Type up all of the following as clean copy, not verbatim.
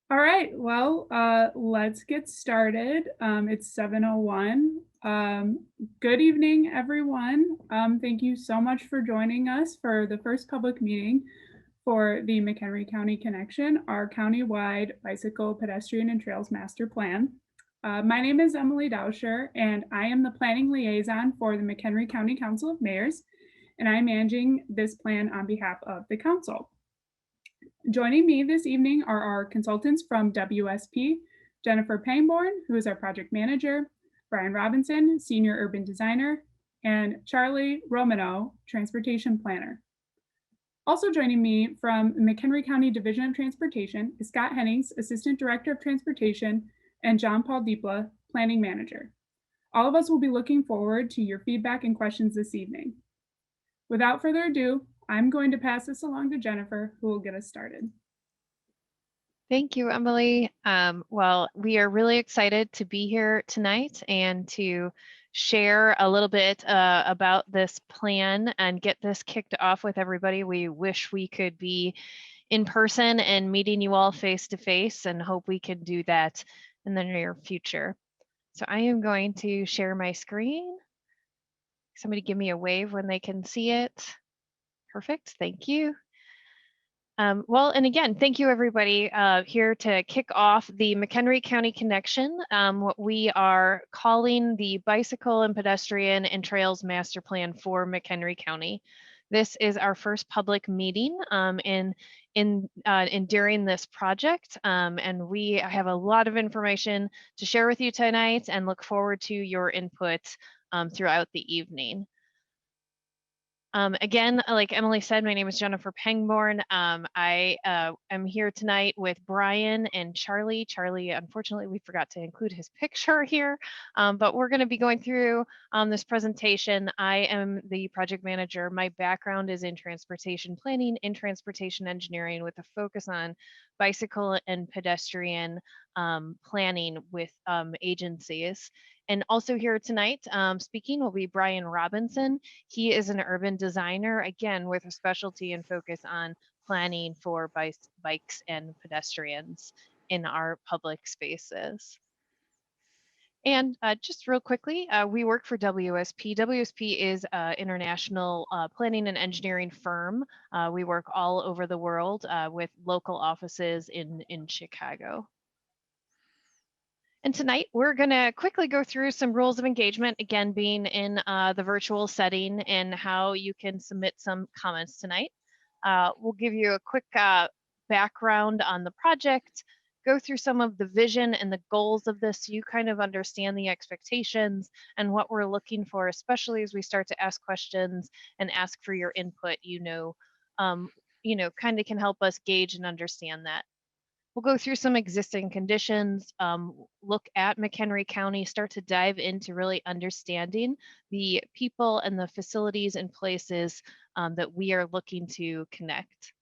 All right, well, let's get started. It's 7:01. Good evening, everyone. Thank you so much for joining us for the first public meeting for the McHenry County Connection, our countywide bicycle, pedestrian, and trails master plan. My name is Emily Dauscher, and I am the planning liaison for the McHenry County Council of Mayors, and I'm managing this plan on behalf of the council. Joining me this evening are our consultants from WSP, Jennifer Pangborn, who is our project manager, Brian Robinson, senior urban designer, and Charlie Romano, transportation planner. Also joining me from McHenry County Division of Transportation is Scott Hennings, assistant director of transportation, and John Paul Diepla, planning manager. All of us will be looking forward to your feedback and questions this evening. Without further ado, I'm going to pass this along to Jennifer, who will get us started. Thank you, Emily. Well, we are really excited to be here tonight and to share a little bit about this plan and get this kicked off with everybody. We wish we could be in person and meeting you all face to face, and hope we can do that in the near future. So I am going to share my screen. Somebody give me a wave when they can see it. Perfect, thank you. Well, and again, thank you everybody here to kick off the McHenry County Connection, what we are calling the Bicycle and Pedestrian and Trails Master Plan for McHenry County. This is our first public meeting during this project, and we have a lot of information to share with you tonight and look forward to your input throughout the evening. Again, like Emily said, my name is Jennifer Pangborn. I am here tonight with Brian and Charlie. Charlie, unfortunately, we forgot to include his picture here, but we're going to be going through this presentation. I am the project manager. My background is in transportation planning and transportation engineering with a focus on bicycle and pedestrian planning with agencies. And also here tonight speaking will be Brian Robinson. He is an urban designer, again, with a specialty and focus on planning for bikes and pedestrians in our public spaces. And just real quickly, we work for WSP. WSP is an international planning and engineering firm. We work all over the world with local offices in Chicago. And tonight we're going to quickly go through some rules of engagement, again, being in the virtual setting, and how you can submit some comments tonight. We'll give you a quick background on the project, go through some of the vision and the goals of this so you kind of understand the expectations and what we're looking for, especially as we start to ask questions and ask for your input, kind of can help us gauge and understand that. We'll go through some existing conditions, look at McHenry County, start to dive into really understanding the people and the facilities and places that we are looking to connect.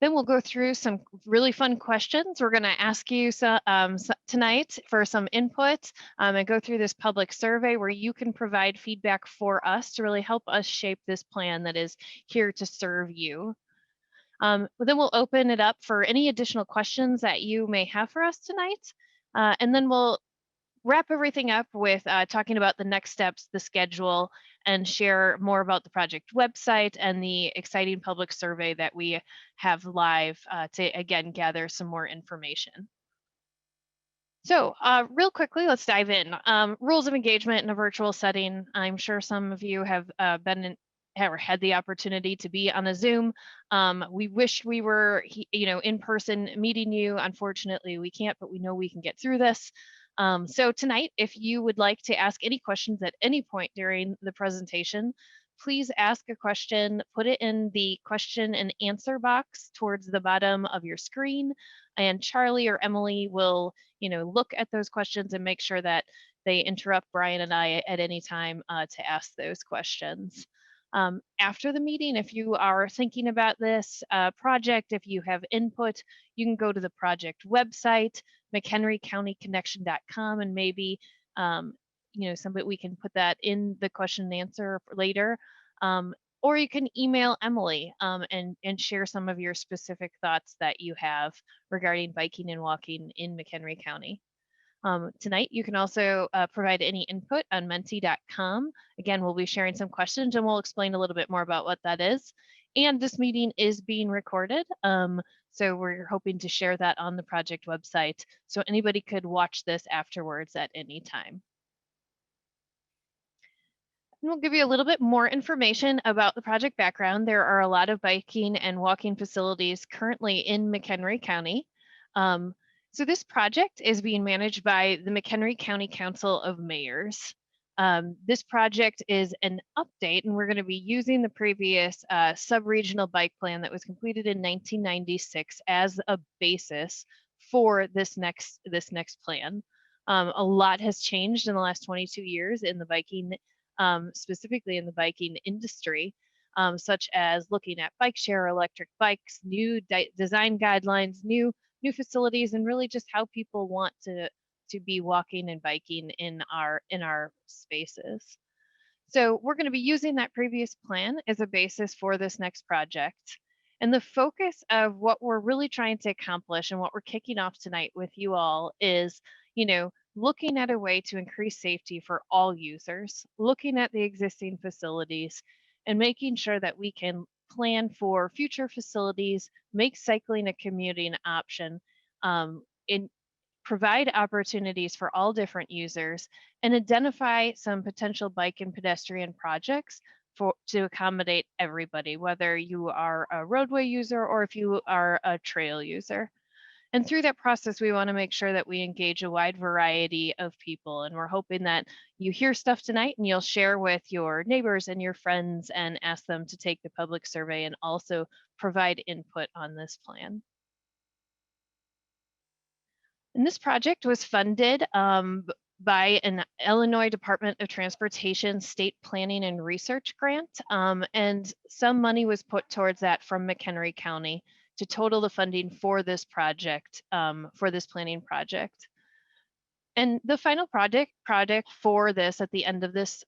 Then we'll go through some really fun questions. We're going to ask you tonight for some input and go through this public survey where you can provide feedback for us to really help us shape this plan that is here to serve you. Then we'll open it up for any additional questions that you may have for us tonight. And then we'll wrap everything up with talking about the next steps, the schedule, and share more about the project website and the exciting public survey that we have live to, again, gather some more information. So real quickly, let's dive in. Rules of engagement in a virtual setting. I'm sure some of you have had the opportunity to be on a Zoom. We wish we were, in person meeting you. Unfortunately, we can't, but we know we can get through this. So tonight, if you would like to ask any questions at any point during the presentation, please ask a question, put it in the question and answer box towards the bottom of your screen, and Charlie or Emily will, look at those questions and make sure that they interrupt Brian and I at any time to ask those questions. After the meeting, if you are thinking about this project, if you have input, you can go to the project website, McHenryCountyConnection.com, and maybe we can put that in the question and answer later. or you can email Emily and share some of your specific thoughts that you have regarding biking and walking in McHenry County. Tonight, you can also provide any input on menti.com. Again, we'll be sharing some questions and we'll explain a little bit more about what that is. And this meeting is being recorded. So we're hoping to share that on the project website so anybody could watch this afterwards at any time. And we'll give you a little bit more information about the project background. There are a lot of biking and walking facilities currently in McHenry County. So this project is being managed by the McHenry County Council of Mayors. This project is an update, and we're going to be using the previous sub-regional bike plan that was completed in 1996 as a basis for this next plan. A lot has changed in the last 22 years in the biking, specifically in the biking industry, such as looking at bike share, electric bikes, new design guidelines, new facilities, and really just how people want to be walking and biking in our spaces. So we're going to be using that previous plan as a basis for this next project. And the focus of what we're really trying to accomplish and what we're kicking off tonight with you all is, looking at a way to increase safety for all users, looking at the existing facilities, and making sure that we can plan for future facilities, make cycling a commuting option, and provide opportunities for all different users, and identify some potential bike and pedestrian projects to accommodate everybody, whether you are a roadway user or if you are a trail user. And through that process, we want to make sure that we engage a wide variety of people. And we're hoping that you hear stuff tonight and you'll share with your neighbors and your friends and ask them to take the public survey and also provide input on this plan. And this project was funded by an Illinois Department of Transportation State Planning and Research grant. And some money was put towards that from McHenry County to total the funding for this project, for this planning project. And the final project for this at the end of this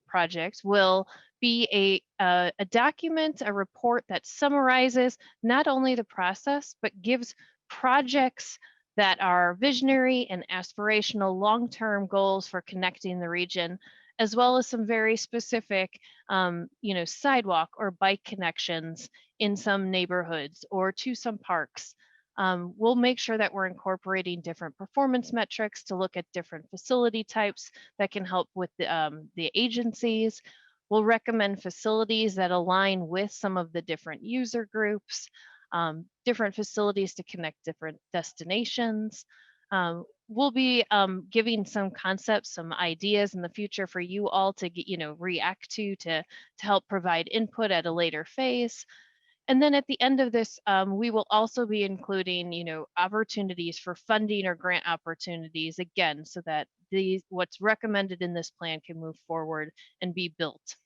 project will be a document, a report that summarizes not only the process, but gives projects that are visionary and aspirational long-term goals for connecting the region, as well as some very specific, sidewalk or bike connections in some neighborhoods or to some parks. We'll make sure that we're incorporating different performance metrics to look at different facility types that can help with the agencies. We'll recommend facilities that align with some of the different user groups, different facilities to connect different destinations. We'll be giving some concepts, some ideas in the future for you all to react to help provide input at a later phase. And then at the end of this, we will also be including, opportunities for funding or grant opportunities, again, so that what's recommended in this plan can move forward and be built.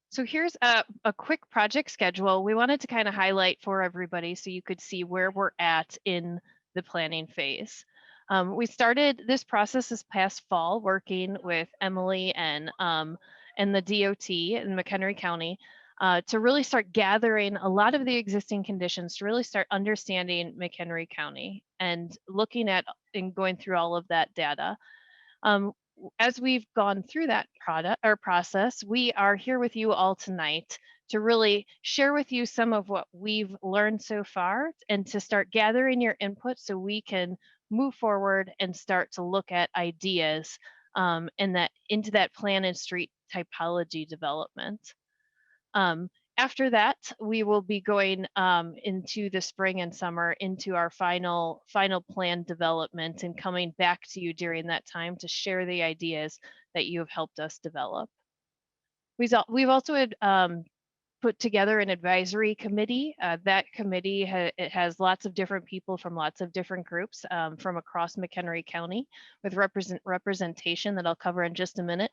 So here's a quick project schedule. We wanted to kind of highlight for everybody so you could see where we're at in the planning phase. We started this process this past fall working with Emily and the DOT in McHenry County to really start gathering a lot of the existing conditions, to really start understanding McHenry County and looking at and going through all of that data. As we've gone through that process, we are here with you all tonight to really share with you some of what we've learned so far and to start gathering your input so we can move forward and start to look at ideas into that plan and street typology development. After that, we will be going into the spring and summer into our final plan development and coming back to you during that time to share the ideas that you have helped us develop. We've also put together an advisory committee. That committee it has lots of different people from lots of different groups from across McHenry County with representation that I'll cover in just a minute.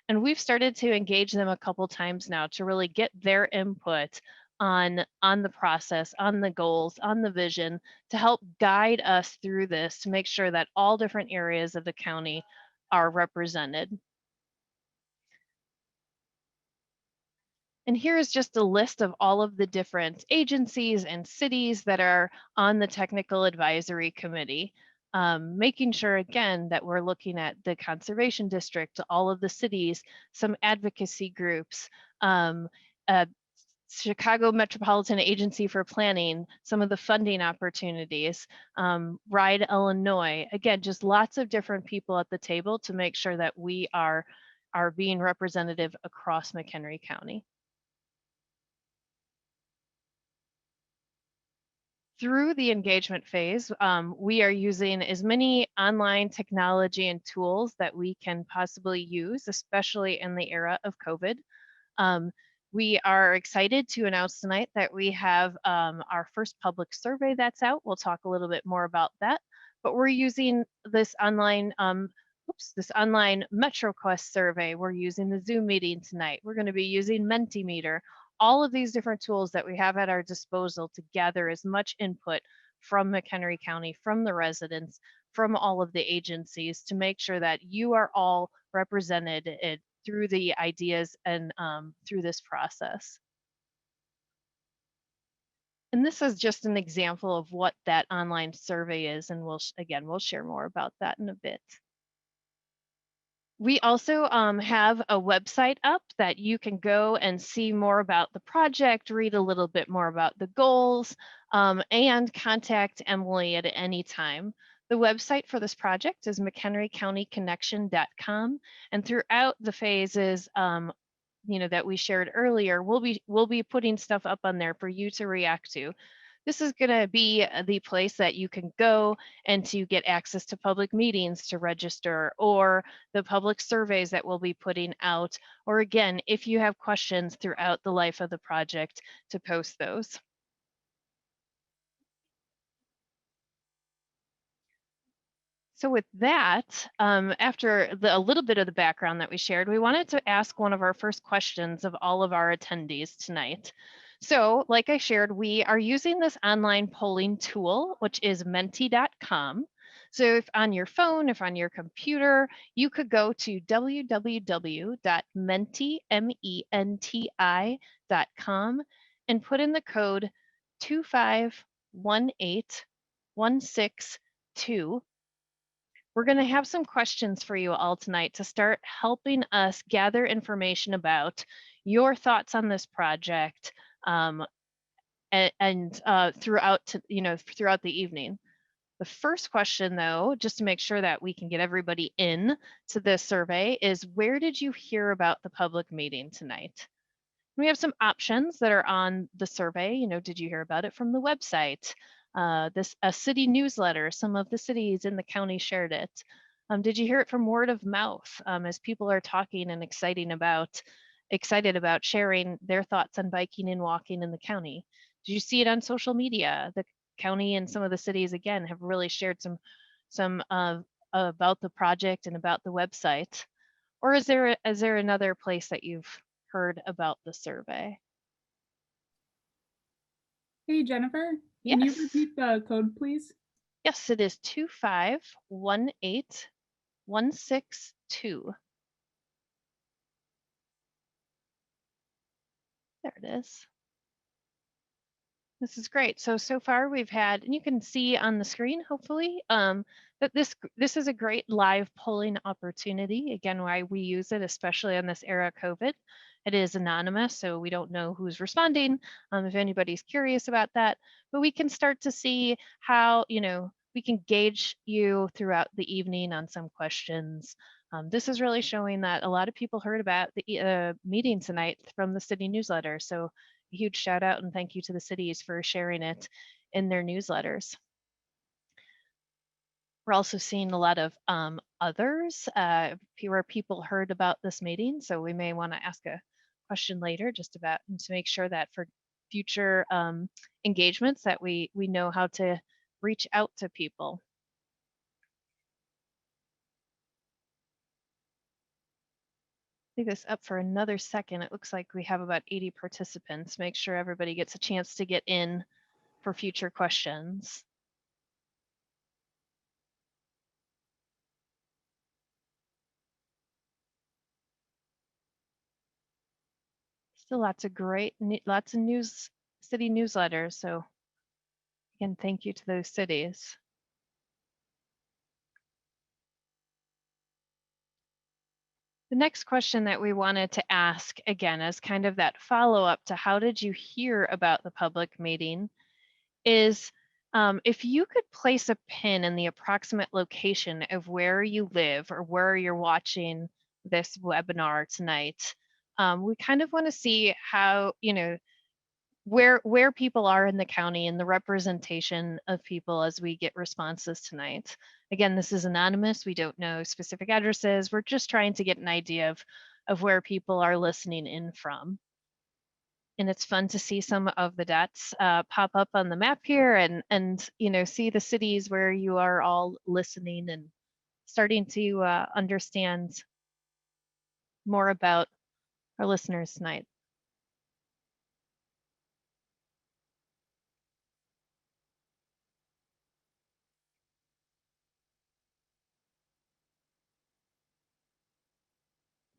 And we've started to engage them a couple times now to really get their input on the process, on the goals, on the vision, to help guide us through this, to make sure that all different areas of the county are represented. And here is just a list of all of the different agencies and cities that are on the Technical Advisory Committee, making sure, again, that we're looking at the Conservation District, all of the cities, some advocacy groups, uh, Chicago Metropolitan Agency for Planning, some of the funding opportunities, RIDE Illinois. Again, just lots of different people at the table to make sure that we are being representative across McHenry County. Through the engagement phase, we are using as many online technology and tools that we can possibly use, especially in the era of COVID. Um, we are excited to announce tonight that we have our first public survey that's out. We'll talk a little bit more about that, but we're using this online MetroQuest survey. We're using the Zoom meeting tonight. We're going to be using Mentimeter, all of these different tools that we have at our disposal to gather as much input from McHenry County, from the residents, from all of the agencies to make sure that you are all represented through the ideas and through this process. And this is just an example of what that online survey is, and we'll share more about that in a bit. We also have a website up that you can go and see more about the project, read a little bit more about the goals, and contact Emily at any time. The website for this project is McHenryCountyConnection.com, and throughout the phases, that we shared earlier, we'll be putting stuff up on there for you to react to. This is going to be the place that you can go and to get access to public meetings to register, or the public surveys that we'll be putting out, or again, if you have questions throughout the life of the project, to post those. So with that, after a little bit of the background that we shared, we wanted to ask one of our first questions of all of our attendees tonight. So like I shared, we are using this online polling tool, which is menti.com. So if on your phone, if on your computer, you could go to www.menti.com and put in the code 2518162. We're going to have some questions for you all tonight to start helping us gather information about your thoughts on this project, and throughout the evening. The first question, though, just to make sure that we can get everybody in to this survey, is where did you hear about the public meeting tonight? We have some options that are on the survey. Did you hear about it from the website? A city newsletter, some of the cities in the county shared it. Did you hear it from word of mouth, as people are talking and excited about sharing their thoughts on biking and walking in the county? Did you see it on social media? The county and some of the cities, again, have really shared some about the project and about the website. Or is there another place that you've heard about the survey? Hey, Jennifer, Yes. can you repeat the code, please? Yes, it is 2518162. There it is. This is great. So far we've had, and you can see on the screen, hopefully, that this is a great live polling opportunity. Again, why we use it, especially on this era of COVID. It is anonymous, so we don't know who's responding, if anybody's curious about that. But we can start to see how, we can gauge you throughout the evening on some questions. This is really showing that a lot of people heard about the meeting tonight from the city newsletter. So a huge shout out and thank you to the cities for sharing it in their newsletters. We're also seeing a lot of others where people heard about this meeting. So we may want to ask a question later just about to make sure that for future engagements that we know how to reach out to people. Leave this up for another second. It looks like we have about 80 participants. Make sure everybody gets a chance to get in for future questions. Still lots of great, lots of city newsletters. So again, thank you to those cities. The next question that we wanted to ask, again, as kind of that follow-up to how did you hear about the public meeting, is if you could place a pin in the approximate location of where you live or where you're watching this webinar tonight, we kind of want to see how, where people are in the county and the representation of people as we get responses tonight. Again, this is anonymous. We don't know specific addresses. We're just trying to get an idea of where people are listening in from. And it's fun to see some of the dots pop up on the map here and see the cities where you are all listening and starting to understand more about our listeners tonight.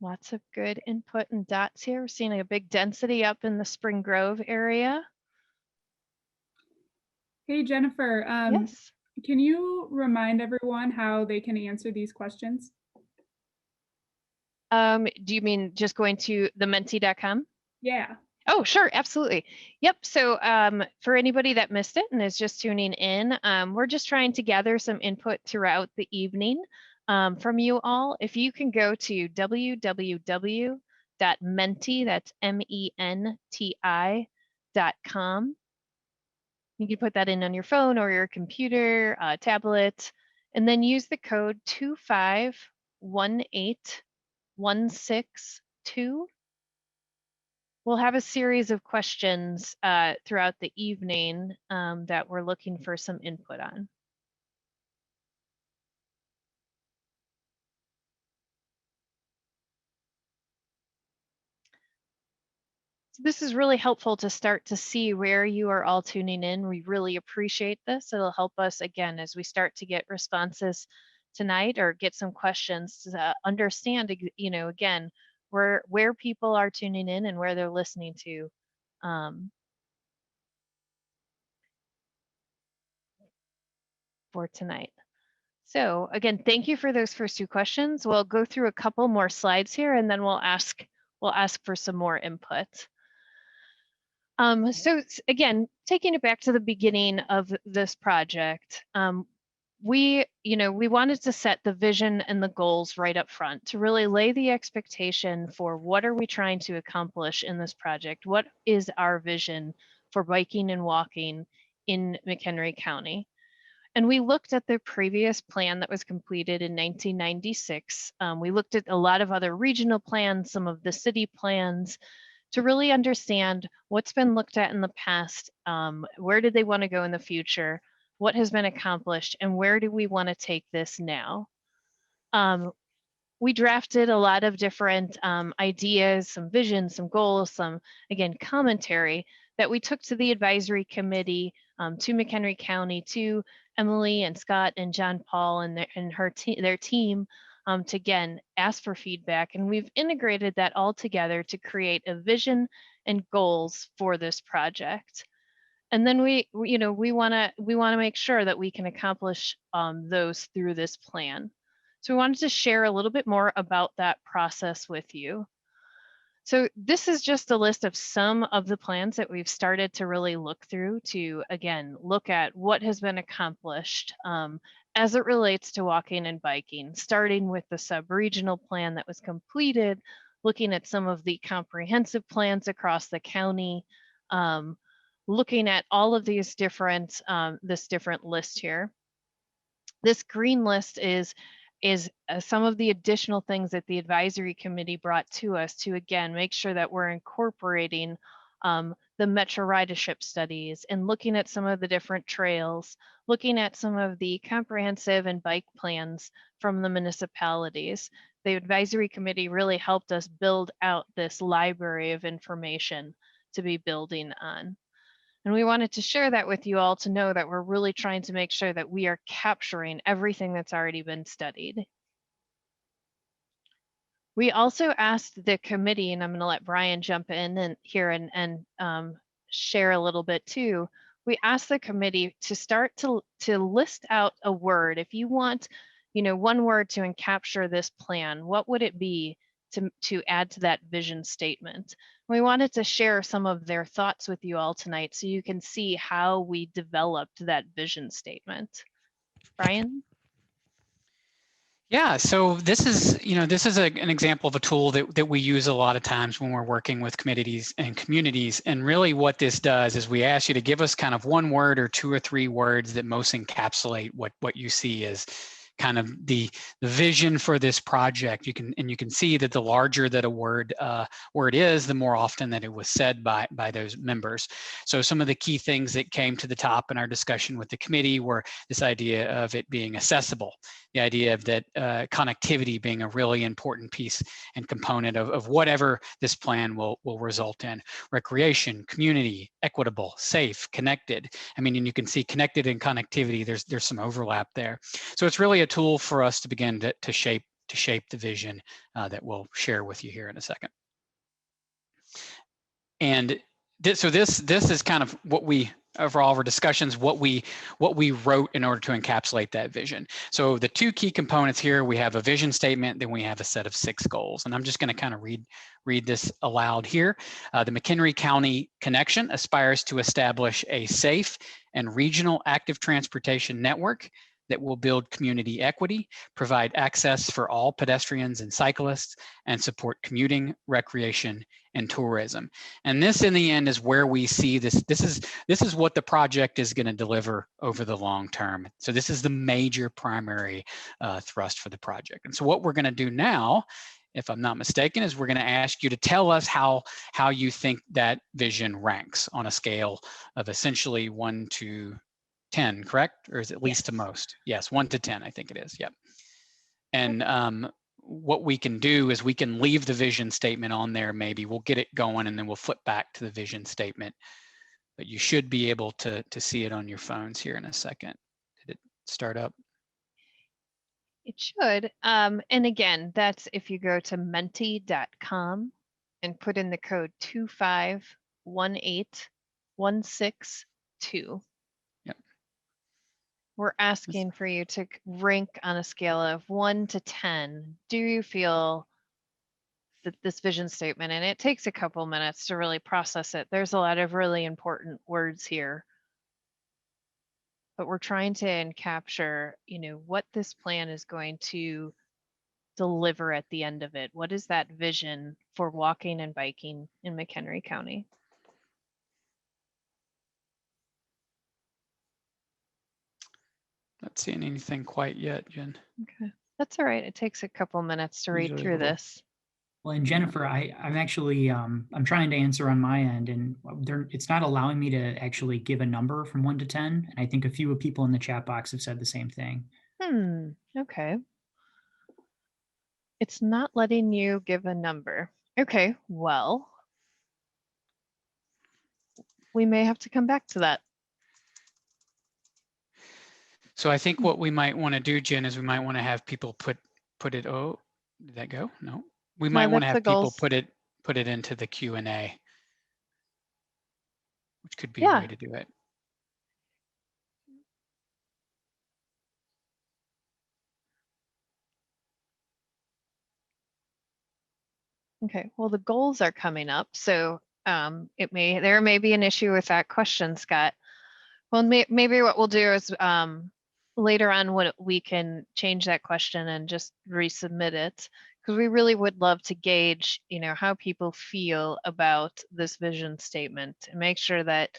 Lots of good input and dots here. We're seeing a big density up in the Spring Grove area. Hey, Jennifer, Yes. can you remind everyone how they can answer these questions? Do you mean just going to thementi.com? Yeah. Oh, sure, absolutely. Yep. So for anybody that missed it and is just tuning in, we're just trying to gather some input throughout the evening from you all. If you can go to www.menti, that's MENTI.com. You can put that in on your phone or your computer, tablet, and then use the code 2518162. We'll have a series of questions throughout the evening that we're looking for some input on. So this is really helpful to start to see where you are all tuning in. We really appreciate this. It'll help us, again, as we start to get responses tonight or get some questions to understand, again, where people are tuning in and where they're listening to. For tonight. So again, thank you for those first two questions. We'll go through a couple more slides here and then we'll ask for some more input. So again, taking it back to the beginning of this project, we wanted to set the vision and the goals right up front to really lay the expectation for what are we trying to accomplish in this project? What is our vision for biking and walking in McHenry County? And we looked at the previous plan that was completed in 1996. We looked at a lot of other regional plans, some of the city plans, to really understand what's been looked at in the past, where did they want to go in the future, what has been accomplished, and where do we want to take this now? We drafted a lot of different ideas, some visions, some goals, some, again, commentary that we took to the advisory committee, to McHenry County, to Emily and Scott and John Paul and their team to, again, ask for feedback. And we've integrated that all together to create a vision and goals for this project. And then we want to make sure that we can accomplish those through this plan. So we wanted to share a little bit more about that process with you. So this is just a list of some of the plans that we've started to really look through to, again, look at what has been accomplished as it relates to walking and biking, starting with the sub-regional plan that was completed, looking at some of the comprehensive plans across the county, looking at all of these different, this different list here. This green list is some of the additional things that the advisory committee brought to us to, again, make sure that we're incorporating the metro ridership studies and looking at some of the different trails, looking at some of the comprehensive and bike plans from the municipalities. The advisory committee really helped us build out this library of information to be building on. And we wanted to share that with you all to know that we're really trying to make sure that we are capturing everything that's already been studied. We also asked the committee, and I'm going to let Brian jump in and here and share a little bit too. We asked the committee to start to list out a word. If you want, one word to encapture this plan, what would it be to add to that vision statement? We wanted to share some of their thoughts with you all tonight so you can see how we developed that vision statement. Brian? Yeah, so this is, an example of a tool that we use a lot of times when we're working with committees and communities. And really what this does is we ask you to give us kind of one word or 2 or 3 words that most encapsulate what you see as kind of the vision for this project. You can see that the larger that a word is, the more often that it was said by those members. So some of the key things that came to the top in our discussion with the committee were this idea of it being accessible, the idea of that connectivity being a really important piece and component of whatever this plan will result in. Recreation, community, equitable, safe, connected. I mean, and you can see connected and connectivity, there's some overlap there. So it's really a tool for us to begin to shape the vision that we'll share with you here in a second. And this is kind of what we, over all of our discussions, what we wrote in order to encapsulate that vision. So the 2 key components here, we have a vision statement, then we have a set of 6 goals. And I'm just going to kind of read this aloud here. The McHenry County Connection aspires to establish a safe and regional active transportation network that will build community equity, provide access for all pedestrians and cyclists, and support commuting, recreation, and tourism. And this, in the end, is where we see this. This is what the project is going to deliver over the long term. So this is the major primary thrust for the project. And so what we're going to do now, if I'm not mistaken, is we're going to ask you to tell us how you think that vision ranks on a scale of essentially 1 to 10, correct? Or is it least to most? Yes, 1 to 10, I think it is. Yep. And what we can do is we can leave the vision statement on there. Maybe we'll get it going and then we'll flip back to the vision statement. But you should be able to see it on your phones here in a second. Did it start up? It should. And again, that's if you go to menti.com and put in the code 2518162. We're asking for you to rank on a scale of 1 to 10. Do you feel that this vision statement, and it takes a couple minutes to really process it. There's a lot of really important words here. But we're trying to capture, what this plan is going to deliver at the end of it. What is that vision for walking and biking in McHenry County? Not seeing anything quite yet, Jen. Okay, that's all right. It takes a couple minutes to read through this. Well, and Jennifer, I'm actually I'm trying to answer on my end, and it's not allowing me to actually give a number from 1 to 10. And I think a few people in the chat box have said the same thing. Okay. It's not letting you give a number. Okay, well, we may have to come back to that. So I think what we might want to do, Jen, is we might want to have people put it. Oh, did that go? No. We might want to have people put it into the Q&A, which could be a way to do it. Okay, well, the goals are coming up, so there may be an issue with that question, Scott. Well, maybe what we'll do is later on we can change that question and just resubmit it, because we really would love to gauge, how people feel about this vision statement and make sure that,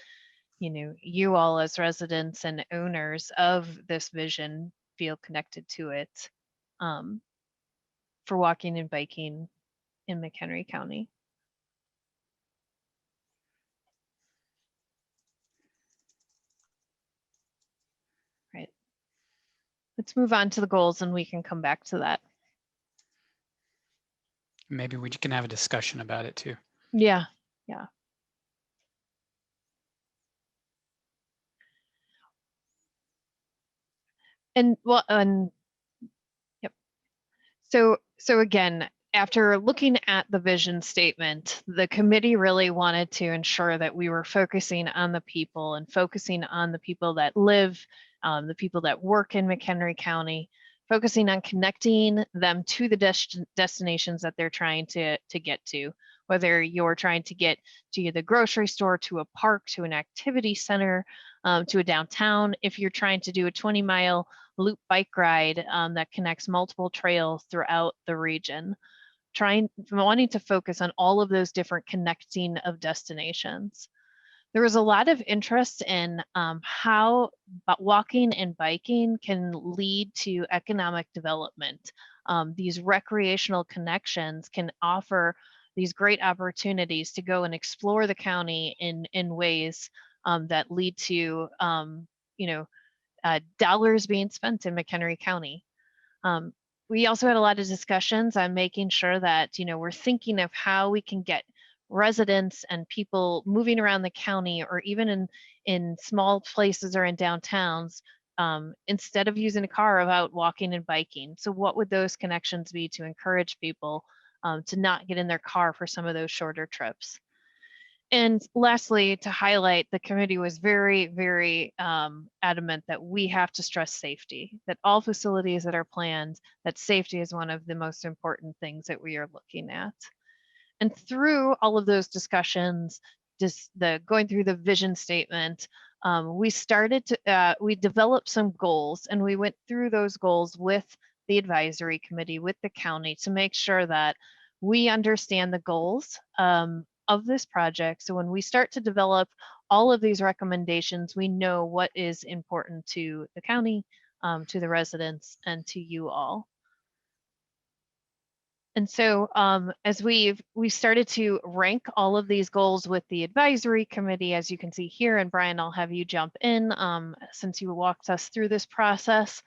you all as residents and owners of this vision feel connected to it for walking and biking in McHenry County. Right. Let's move on to the goals and we can come back to that. Maybe we can have a discussion about it too. Yeah. And yep. So again, after looking at the vision statement, the committee really wanted to ensure that we were focusing on the people and focusing on the people that live, the people that work in McHenry County, focusing on connecting them to the destinations that they're trying to get to, whether you're trying to get to the grocery store, to a park, to an activity center, to a downtown. If you're trying to do a 20-mile loop bike ride that connects multiple trails throughout the region, wanting to focus on all of those different connecting of destinations. There was a lot of interest in how walking and biking can lead to economic development. These recreational connections can offer these great opportunities to go and explore the county in ways that lead to dollars being spent in McHenry County. We also had a lot of discussions on making sure that, we're thinking of how we can get residents and people moving around the county, or even in small places or in downtowns, instead of using a car, out walking and biking. So what would those connections be to encourage people to not get in their car for some of those shorter trips? And lastly, to highlight, the committee was very, very adamant that we have to stress safety, that all facilities that are planned, that safety is one of the most important things that we are looking at. And through all of those discussions, going through the vision statement, we developed some goals, and we went through those goals with the advisory committee, with the county, to make sure that we understand the goals of this project. So when we start to develop all of these recommendations, we know what is important to the county, to the residents, and to you all. And so as we started to rank all of these goals with the advisory committee, as you can see here, and Brian, I'll have you jump in since you walked us through this process.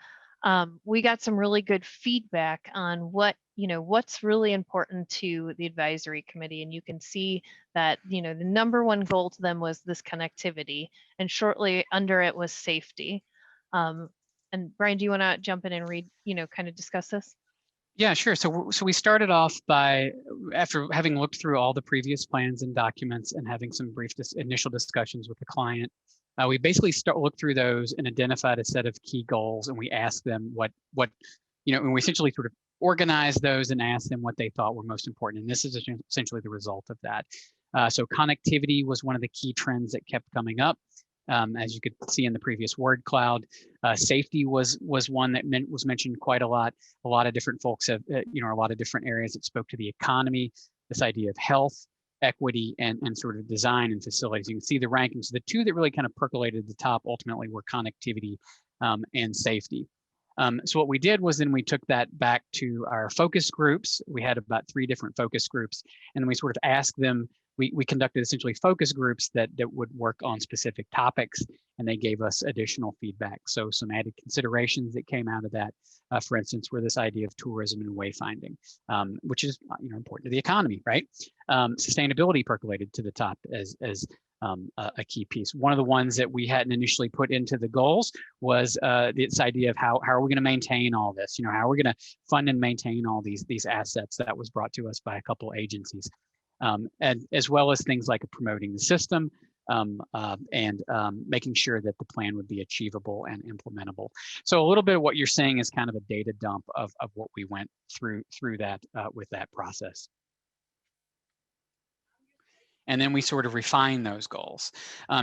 We got some really good feedback on what's really important to the advisory committee. And you can see that, the number one goal to them was this connectivity, and shortly under it was safety. And Brian, do you want to jump in and read, kind of discuss this? Yeah, sure. So we started off by, after having looked through all the previous plans and documents and having some brief initial discussions with the client, we basically looked through those and identified a set of key goals, and we asked them and we essentially sort of organized those and asked them what they thought were most important. And this is essentially the result of that. So connectivity was one of the key trends that kept coming up. As you could see in the previous word cloud, safety was one that was mentioned quite a lot. A lot of different folks have, a lot of different areas that spoke to the economy, this idea of health, equity, and sort of design and facilities. You can see the rankings. The two that really kind of percolated at the top ultimately were connectivity and safety. So what we did was then we took that back to our focus groups. We had about 3 different focus groups, and we sort of asked them, we conducted essentially focus groups that would work on specific topics, and they gave us additional feedback. So some added considerations that came out of that, for instance, were this idea of tourism and wayfinding, which is important to the economy, right? Sustainability percolated to the top as a key piece. One of the ones that we hadn't initially put into the goals was this idea of how are we going to maintain all this? How are we going to fund and maintain all these assets? That was brought to us by a couple agencies. And as well as things like promoting the system and making sure that the plan would be achievable and implementable. So a little bit of what you're saying is kind of a data dump of what we went through that with that process. And then we sort of refine those goals.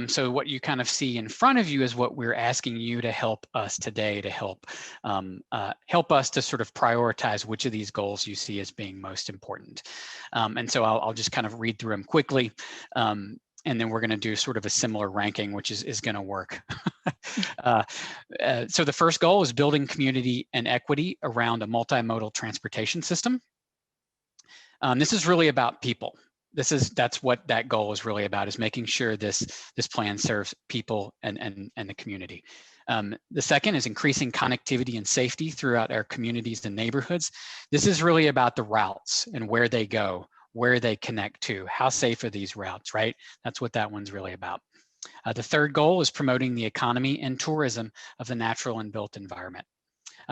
So what you kind of see in front of you is what we're asking you to help us today, to help us to sort of prioritize which of these goals you see as being most important. And so I'll just kind of read through them quickly. And then we're going to do sort of a similar ranking, which is going to work. So the first goal is building community and equity around a multimodal transportation system. This is really about people. That's what that goal is really about, is making sure this plan serves people and the community. The second is increasing connectivity and safety throughout our communities and neighborhoods. This is really about the routes and where they go, where they connect to, how safe are these routes, right? That's what that one's really about. The third goal is promoting the economy and tourism of the natural and built environment.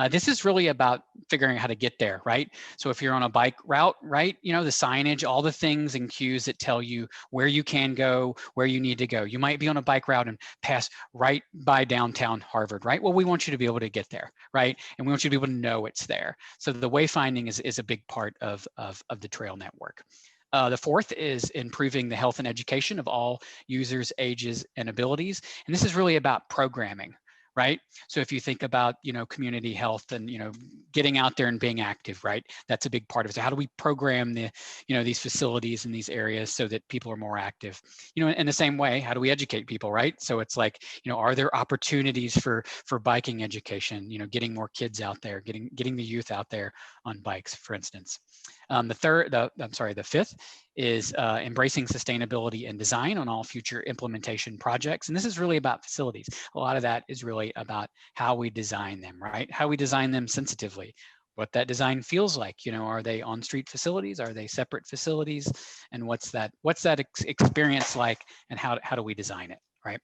This is really about figuring out how to get there, right? So if you're on a bike route, right, the signage, all the things and cues that tell you where you can go, where you need to go. You might be on a bike route and pass right by downtown Harvard, right? Well, we want you to be able to get there, right? And we want you to be able to know it's there. So the wayfinding is a big part of the trail network. The fourth is improving the health and education of all users, ages, and abilities. And this is really about programming, right? So if you think about, community health and, getting out there and being active, right? That's a big part of it. So how do we program these facilities in these areas so that people are more active? In the same way, how do we educate people, right? So it's like, are there opportunities for biking education, getting more kids out there, getting the youth out there on bikes, for instance. The fifth is embracing sustainability and design on all future implementation projects. And this is really about facilities. A lot of that is really about how we design them, right? How we design them sensitively, what that design feels like. Are they on-street facilities? Are they separate facilities? And what's that experience like? And how do we design it, right?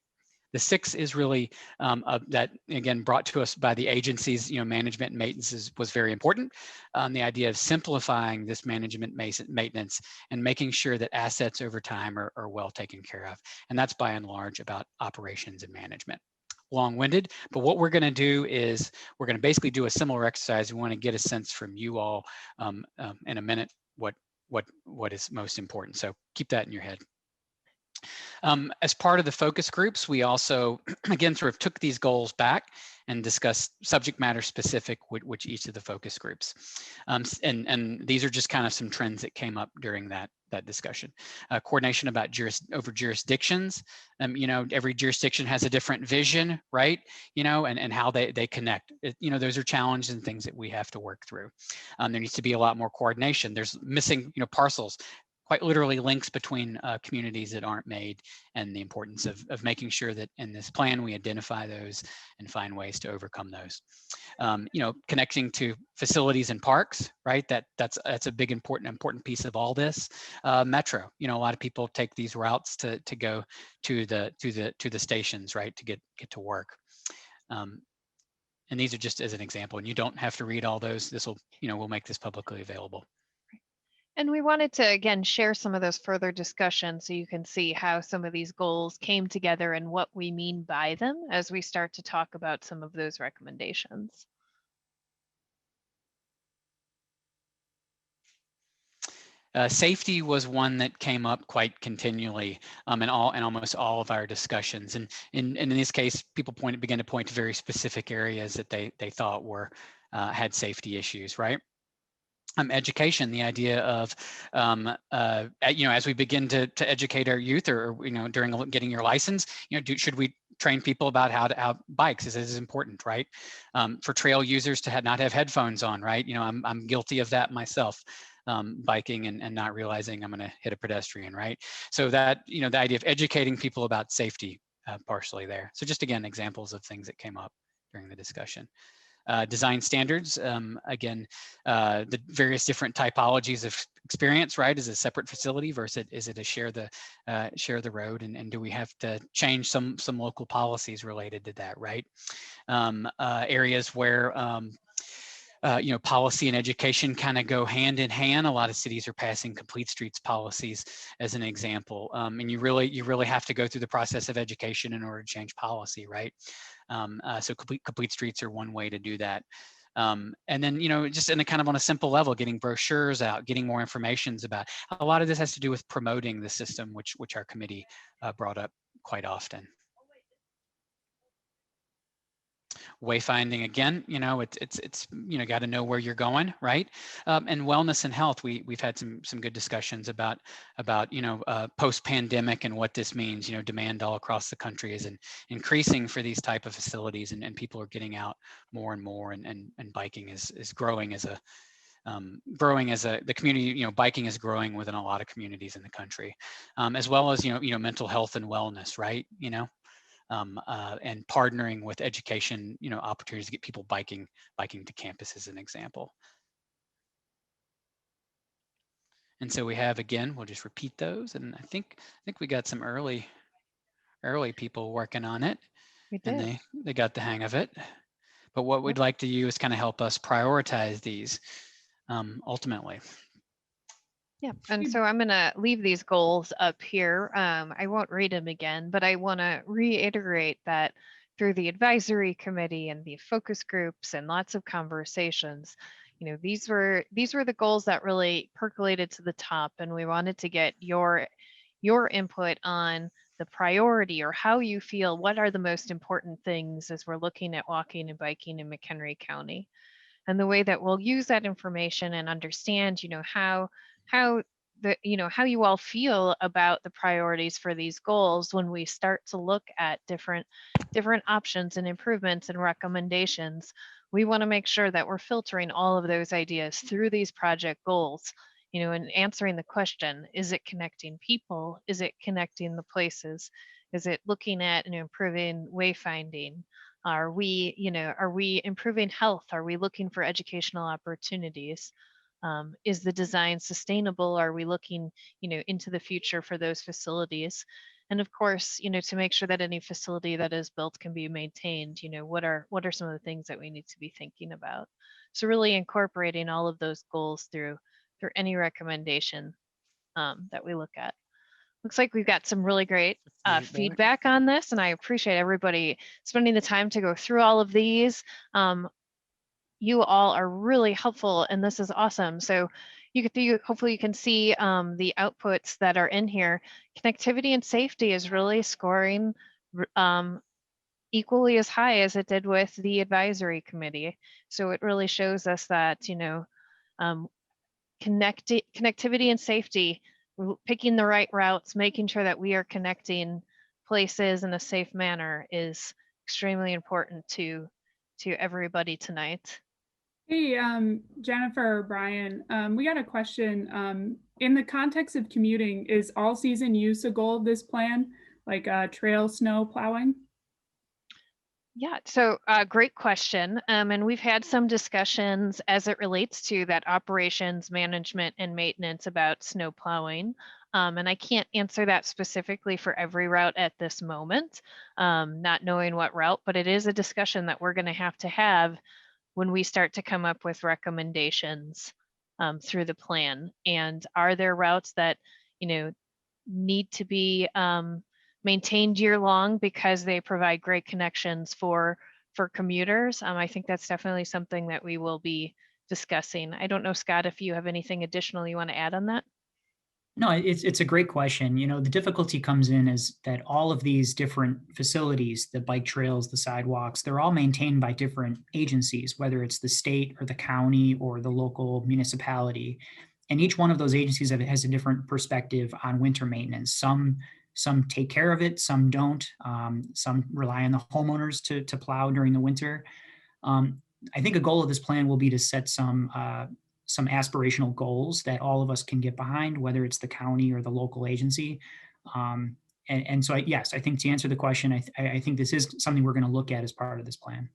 The sixth is really that, again, brought to us by the agencies, management and maintenance was very important. The idea of simplifying this management maintenance and making sure that assets over time are well taken care of. And that's by and large about operations and management. Long-winded, but what we're going to do is we're going to basically do a similar exercise. We want to get a sense from you all in a minute what is most important. So keep that in your head. As part of the focus groups, we also, again, sort of took these goals back and discussed subject matter specific which each of the focus groups. And these are just kind of some trends that came up during that discussion. Coordination about over jurisdictions. Every jurisdiction has a different vision, right? And how they connect. Those are challenges and things that we have to work through. There needs to be a lot more coordination. There's missing, parcels, quite literally links between communities that aren't made, and the importance of making sure that in this plan we identify those and find ways to overcome those. Connecting to facilities and parks, right? That's a big important piece of all this. Metro, a lot of people take these routes to go to the stations, right? To get to work. And these are just as an example, and you don't have to read all those. This will, we'll make this publicly available. And we wanted to, again, share some of those further discussions so you can see how some of these goals came together and what we mean by them as we start to talk about some of those recommendations. Safety was one that came up quite continually in almost all of our discussions. And in this case, people began to point to very specific areas that they thought had safety issues, right? Education, the idea of, as we begin to educate our youth, or during getting your license, should we train people about how bikes? This is important, right? For trail users to not have headphones on, right? I'm guilty of that myself, biking and not realizing I'm going to hit a pedestrian, right? So that, the idea of educating people about safety, partially there. So just again, examples of things that came up during the discussion. Design standards, again, the various different typologies of experience, right? Is it a separate facility versus is it a share the road, and do we have to change some local policies related to that, right? Areas where policy and education kind of go hand in hand. A lot of cities are passing complete streets policies as an example, and you really have to go through the process of education in order to change policy, right? So complete streets are one way to do that. And then, just in a kind of on a simple level, getting brochures out, getting more information about. A lot of this has to do with promoting the system, which our committee brought up quite often. Wayfinding, again, it's got to know where you're going, right? And wellness and health, we've had some good discussions about post-pandemic and what this means. Demand all across the country is increasing for these type of facilities, and people are getting out more and more, and biking is growing as a the community, biking is growing within a lot of communities in the country, as well as mental health and wellness, right? And partnering with education, opportunities to get people biking to campus as an example. And so we have, again, we'll just repeat those. And I think we got some early people working on it. We did. And they got the hang of it. But what we'd like to do is kind of help us prioritize these ultimately. Yeah, and so I'm going to leave these goals up here. I won't read them again, but I want to reiterate that through the advisory committee and the focus groups and lots of conversations, you know, these were the goals that really percolated to the top, and we wanted to get your input on the priority or how you feel, what are the most important things as we're looking at walking and biking in McHenry County. And the way that we'll use that information and understand, you know, how you all feel about the priorities for these goals when we start to look at different options and improvements and recommendations. We want to make sure that we're filtering all of those ideas through these project goals, you know, and answering the question, is it connecting people? Is it connecting the places? Is it looking at and improving wayfinding? Are we improving health? Are we looking for educational opportunities? Is the design sustainable? Are we looking, you know, into the future for those facilities? And of course, you know, to make sure that any facility that is built can be maintained, you know, what are some of the things that we need to be thinking about? So really incorporating all of those goals through any recommendation that we look at. Looks like we've got some really great feedback on this, and I appreciate everybody spending the time to go through all of these. You all are really helpful, and this is awesome. So hopefully you can see the outputs that are in here. Connectivity and safety is really scoring equally as high as it did with the advisory committee. So it really shows us that, you know, connectivity and safety, picking the right routes, making sure that we are connecting places in a safe manner is extremely important to everybody tonight. Hey, Jennifer or Brian, we got a question. In the context of commuting, is all season use a goal of this plan, like trail snow plowing? Yeah, so great question. And we've had some discussions as it relates to that operations management and maintenance about snow plowing. And I can't answer that specifically for every route at this moment, not knowing what route, but it is a discussion that we're going to have when we start to come up with recommendations through the plan. And are there routes that, you know, need to be maintained year long because they provide great connections for commuters? I think that's definitely something that we will be discussing. I don't know, Scott, if you have anything additional you want to add on that? No, it's a great question. You know, the difficulty comes in is that all of these different facilities, the bike trails, the sidewalks, they're all maintained by different agencies, whether it's the state or the county or the local municipality. And each one of those agencies has a different perspective on winter maintenance. Some take care of it, some don't. Some rely on the homeowners to plow during the winter. I think a goal of this plan will be to set some aspirational goals that all of us can get behind, whether it's the county or the local agency. And so, yes, I think to answer the question, I think this is something we're going to look at as part of this plan.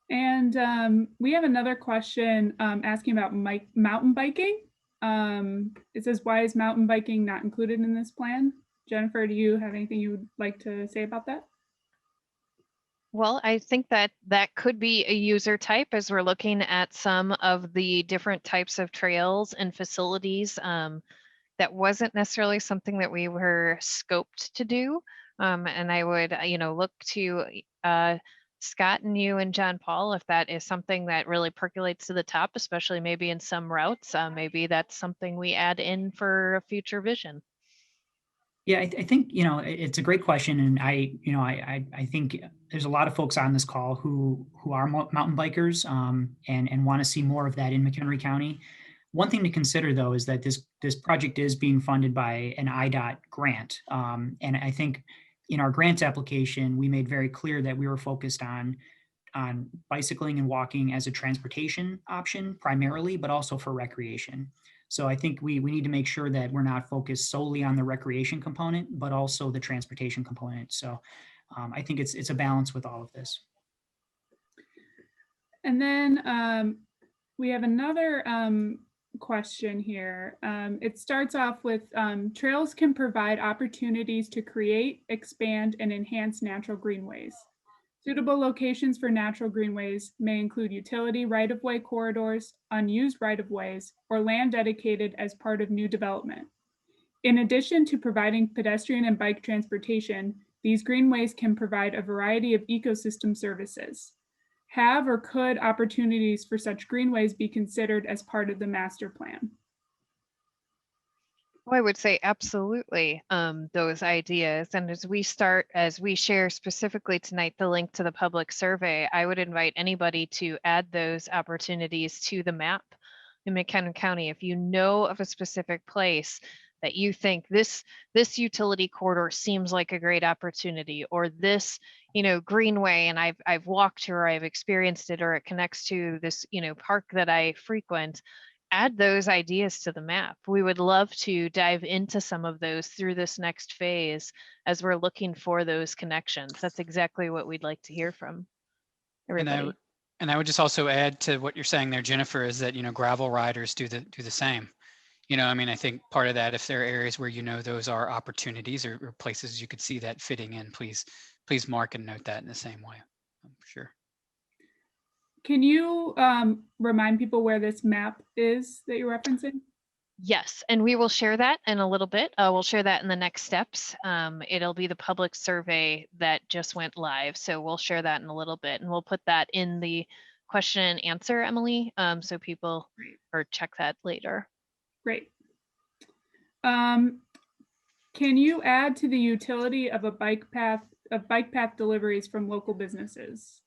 And we have another question asking about mountain biking. It says, why is mountain biking not included in this plan? Jennifer, do you have anything you would like to say about that? Well, I think that could be a user type as we're looking at some of the different types of trails and facilities. That wasn't necessarily something that we were scoped to do. And I would, you know, look to Scott and you and John Paul, if that is something that really percolates to the top, especially maybe in some routes, maybe that's something we add in for a future vision. Yeah, I think, you know, it's a great question. And I think there's a lot of folks on this call who are mountain bikers and want to see more of that in McHenry County. One thing to consider, though, is that this project is being funded by an IDOT grant. And I think in our grant application, we made very clear that we were focused on bicycling and walking as a transportation option primarily, but also for recreation. So I think we need to make sure that we're not focused solely on the recreation component, but also the transportation component. So I think it's a balance with all of this. And then we have another question here. It starts off with trails can provide opportunities to create, expand, and enhance natural greenways. Suitable locations for natural greenways may include utility right-of-way corridors, unused right-of-ways, or land dedicated as part of new development. In addition to providing pedestrian and bike transportation, these greenways can provide a variety of ecosystem services. Have or could opportunities for such greenways be considered as part of the master plan? Well, I would say absolutely those ideas. And as we share specifically tonight the link to the public survey, I would invite anybody to add those opportunities to the map in McHenry County. If you know of a specific place that you think this utility corridor seems like a great opportunity, or this greenway, and I've walked or I've experienced it, or it connects to this park that I frequent, add those ideas to the map. We would love to dive into some of those through this next phase as we're looking for those connections. That's exactly what we'd like to hear from everybody. And I would just also add to what you're saying there, Jennifer, is that gravel riders do the same. I mean, I think part of that, if there are areas where those are opportunities or places you could see that fitting in, please mark and note that in the same way. For sure. Can you remind people where this map is that you're referencing? Yes, and we will share that in a little bit. We'll share that in the next steps. It'll be the public survey that just went live. So we'll share that in a little bit, and we'll put that in the question and answer, Emily, so people or check that later. Great. Can you add to the utility of a bike path deliveries from local businesses?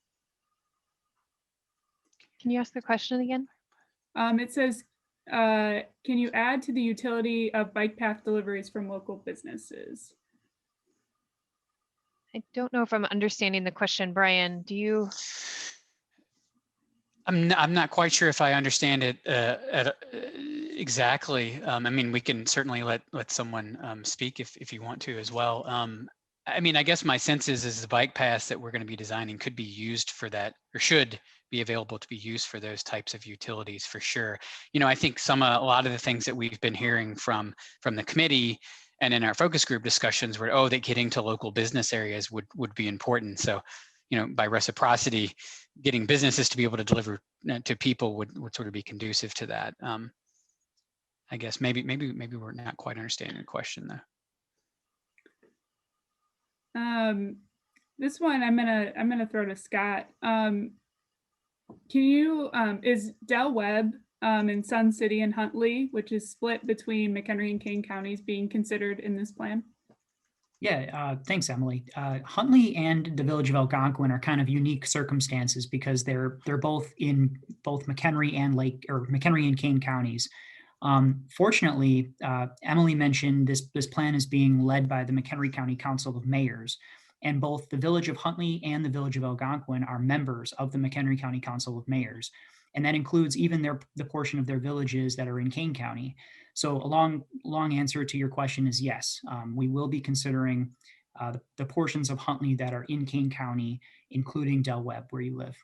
Can you ask the question again? It says, can you add to the utility of bike path deliveries from local businesses? I don't know if I'm understanding the question. Brian, do you? I'm not quite sure if I understand it exactly. I mean, we can certainly let someone speak if you want to as well. I mean, I guess my sense is the bike paths that we're going to be designing could be used for that, or should be available to be used for those types of utilities for sure. I think a lot of the things that we've been hearing from the committee and in our focus group discussions were, that getting to local business areas would be important. So, by reciprocity, getting businesses to be able to deliver to people would sort of be conducive to that. I guess maybe we're not quite understanding the question though. This one I'm gonna throw to Scott. Can you is Del Webb in Sun City and Huntley, which is split between McHenry and Kane counties, being considered in this plan? Yeah, thanks, Emily. Huntley and the village of Algonquin are kind of unique circumstances because they're both in both McHenry and McHenry and Kane counties. Fortunately, Emily mentioned this plan is being led by the McHenry County Council of Mayors, and both the village of Huntley and the village of Algonquin are members of the McHenry County Council of Mayors. And that includes even the portion of their villages that are in Kane County. So a long answer to your question is yes. We will be considering the portions of Huntley that are in Kane County, including Del Webb, where you live.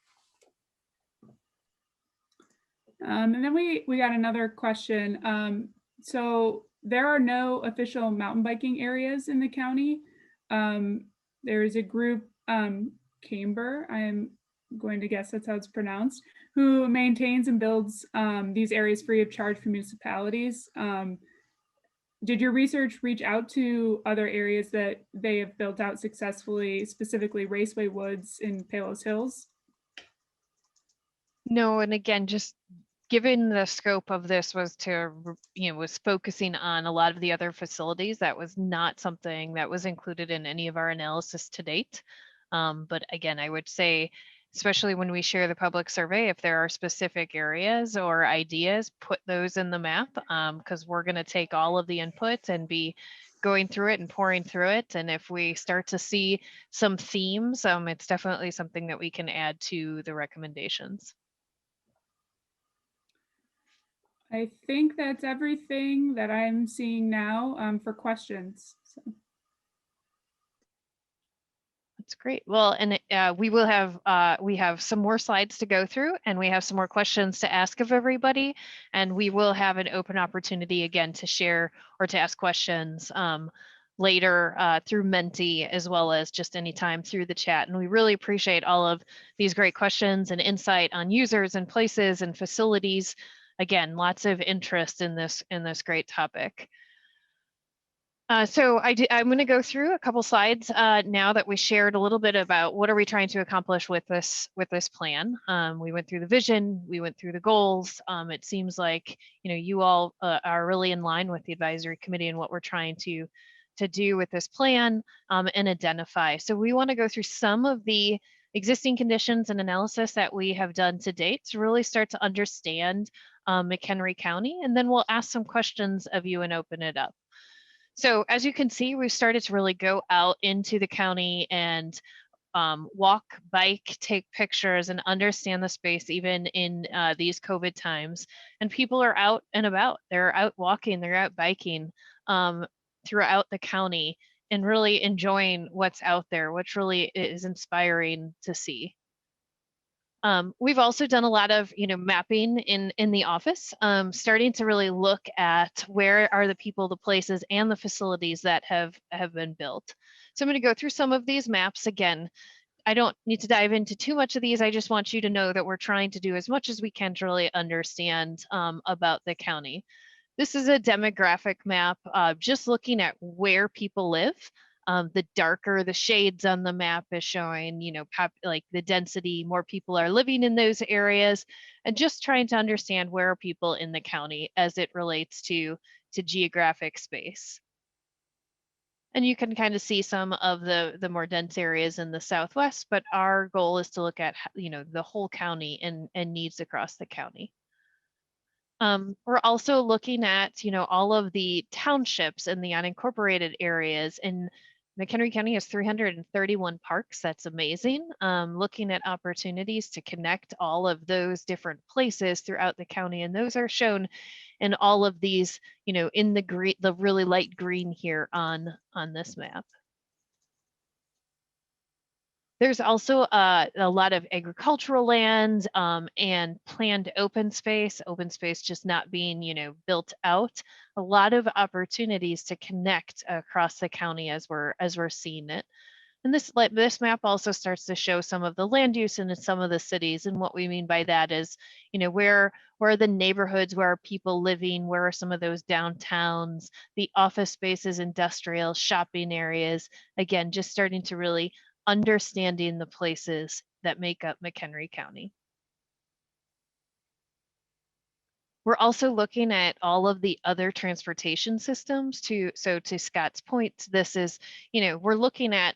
And then we got another question. So there are no official mountain biking areas in the county. There is a group, Camber, I am going to guess that's how it's pronounced, who maintains and builds these areas free of charge for municipalities. Did your research reach out to other areas that they have built out successfully, specifically Raceway Woods in Palos Hills? No, and again, just given the scope of this was focusing on a lot of the other facilities, that was not something that was included in any of our analysis to date. But again, I would say, especially when we share the public survey, if there are specific areas or ideas, put those in the map, because we're going to take all of the inputs and be going through it and pouring through it. And if we start to see some themes, it's definitely something that we can add to the recommendations. I think that's everything that I'm seeing now for questions. So. That's great. Well, and we have some more slides to go through, and we have some more questions to ask of everybody, and we will have an open opportunity again to share or to ask questions later through Menti, as well as just anytime through the chat. And we really appreciate all of these great questions and insight on users and places and facilities. Again, lots of interest in this great topic. So I'm going to go through a couple slides now that we shared a little bit about what are we trying to accomplish with this plan. We went through the vision, we went through the goals. It seems like you all are really in line with the advisory committee and what we're trying to do with this plan and identify. So we want to go through some of the existing conditions and analysis that we have done to date to really start to understand McHenry County, and then we'll ask some questions of you and open it up. So as you can see, we've started to really go out into the county and walk, bike, take pictures, and understand the space even in these COVID times. And people are out and about. They're out walking, they're out biking throughout the county and really enjoying what's out there, which really is inspiring to see. We've also done a lot of mapping in the office, starting to really look at where are the people, the places, and the facilities that have been built. So I'm going to go through some of these maps. Again, I don't need to dive into too much of these. I just want you to know that we're trying to do as much as we can to really understand about the county. This is a demographic map, just looking at where people live. The darker the shades on the map is showing, like the density, more people are living in those areas, and just trying to understand where are people in the county as it relates to geographic space. And you can kind of see some of the more dense areas in the Southwest, but our goal is to look at, the whole county and needs across the county. We're also looking at, all of the townships and the unincorporated areas, and McHenry County has 331 parks. That's amazing. Looking at opportunities to connect all of those different places throughout the county, and those are shown in all of these, in the green, the really light green here on this map. There's also a lot of agricultural land and planned open space just not being, built out. A lot of opportunities to connect across the county as we're seeing it. And this map also starts to show some of the land use in some of the cities. And what we mean by that is, where are the neighborhoods, where are people living, where are some of those downtowns, the office spaces, industrial, shopping areas. Again, just starting to really understanding the places that make up McHenry County. We're also looking at all of the other transportation systems so to Scott's point, this is, we're looking at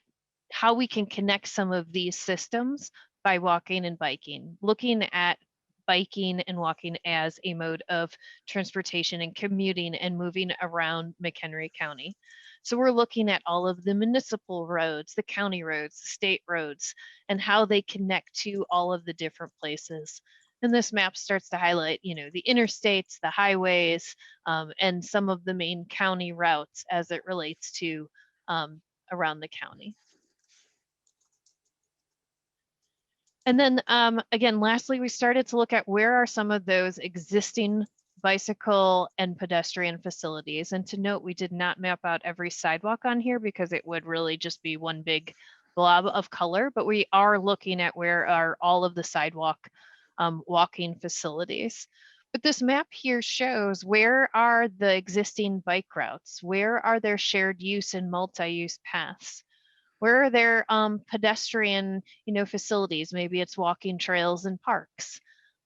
how we can connect some of these systems by walking and biking, looking at biking and walking as a mode of transportation and commuting and moving around McHenry County. So we're looking at all of the municipal roads, the county roads, the state roads, and how they connect to all of the different places. And this map starts to highlight, the interstates, the highways, and some of the main county routes as it relates to around the county. And then again, lastly, we started to look at where are some of those existing bicycle and pedestrian facilities. And to note, we did not map out every sidewalk on here because it would really just be one big blob of color, but we are looking at where are all of the sidewalk walking facilities. But this map here shows where are the existing bike routes, where are there shared use and multi-use paths, where are there pedestrian, facilities, maybe it's walking trails and parks.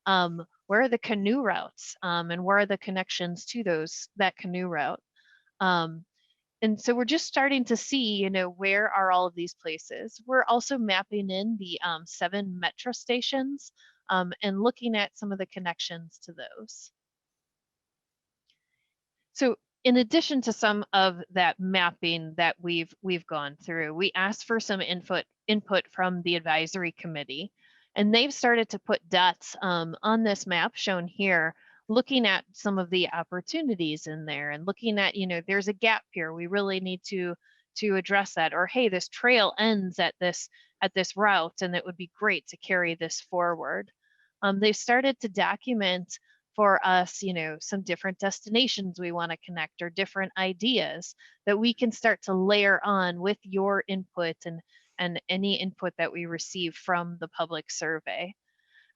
Where are the canoe routes and where are the connections to that canoe route? And so we're just starting to see, where are all of these places? We're also mapping in the 7 metro stations and looking at some of the connections to those. So in addition to some of that mapping that we've gone through, we asked for some input from the advisory committee. And they've started to put dots on this map shown here, looking at some of the opportunities in there and looking at, there's a gap here. We really need to address that. Or, hey, this trail ends at this route and it would be great to carry this forward. They've started to document for us, you know, some different destinations we want to connect or different ideas that we can start to layer on with your input and any input that we receive from the public survey.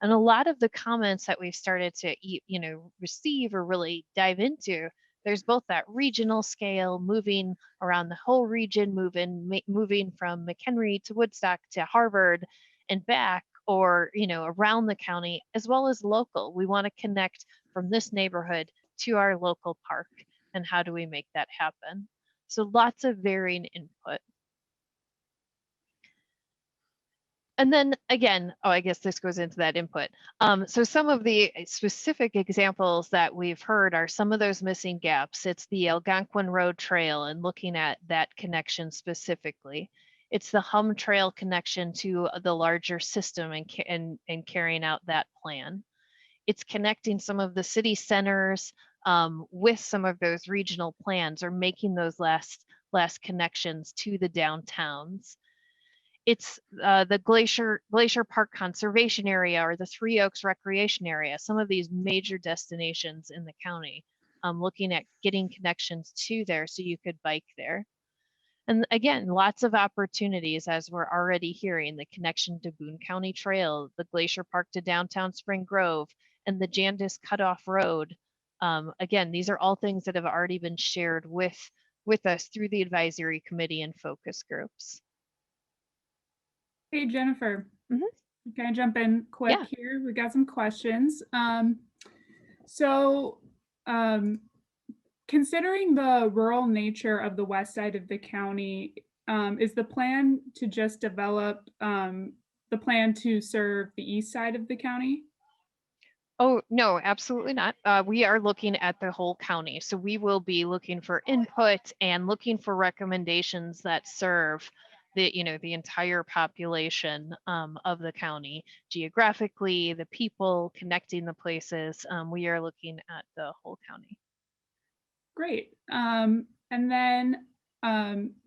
And a lot of the comments that we've started to, you know, receive or really dive into, there's both that regional scale, moving around the whole region, moving from McHenry to Woodstock to Harvard and back, or, you know, around the county, as well as local. We want to connect from this neighborhood to our local park. And how do we make that happen? So lots of varying input. And then again, oh, I guess this goes into that input. So some of the specific examples that we've heard are some of those missing gaps. It's the Algonquin Road Trail and looking at that connection specifically. It's the Hum Trail connection to the larger system and carrying out that plan. It's connecting some of the city centers with some of those regional plans or making those last connections to the downtowns. It's the Glacier Park Conservation Area or the Three Oaks Recreation Area, some of these major destinations in the county, looking at getting connections to there so you could bike there. And again, lots of opportunities as we're already hearing, the connection to Boone County Trail, the Glacier Park to downtown Spring Grove, and the Jandis Cutoff Road. Again, these are all things that have already been shared with us through the advisory committee and focus groups. Hey, Jennifer, Mhm. can I jump in quick Yeah. here? We got some questions. Considering the rural nature of the west side of the county, is the plan to just develop the plan to serve the east side of the county? Oh, no, absolutely not. We are looking at the whole county. So we will be looking for input and looking for recommendations that serve the, you know, the entire population of the county, geographically, the people, connecting the places. We are looking at the whole county. Great. And then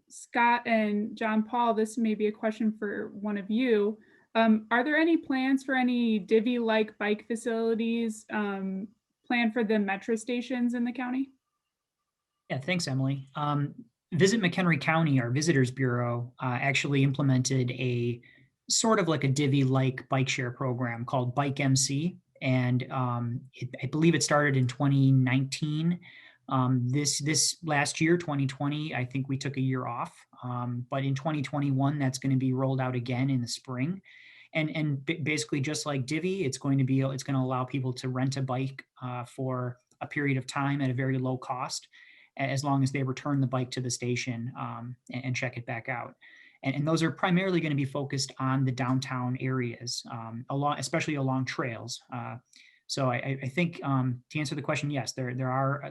Scott and John Paul, this may be a question for one of you. Are there any plans for any divvy-like bike facilities planned for the metro stations in the county? Yeah, thanks, Emily. Visit McHenry County, our visitors bureau, actually implemented a sort of like a divvy-like bike share program called Bike MC. And I believe it started in 2019. This last year, 2020, I think we took a year off. But in 2021, that's going to be rolled out again in the spring. And basically, just like Divvy, it's going to allow people to rent a bike for a period of time at a very low cost, as long as they return the bike to the station and check it back out. And those are primarily going to be focused on the downtown areas, especially along trails. So I think to answer the question, yes, there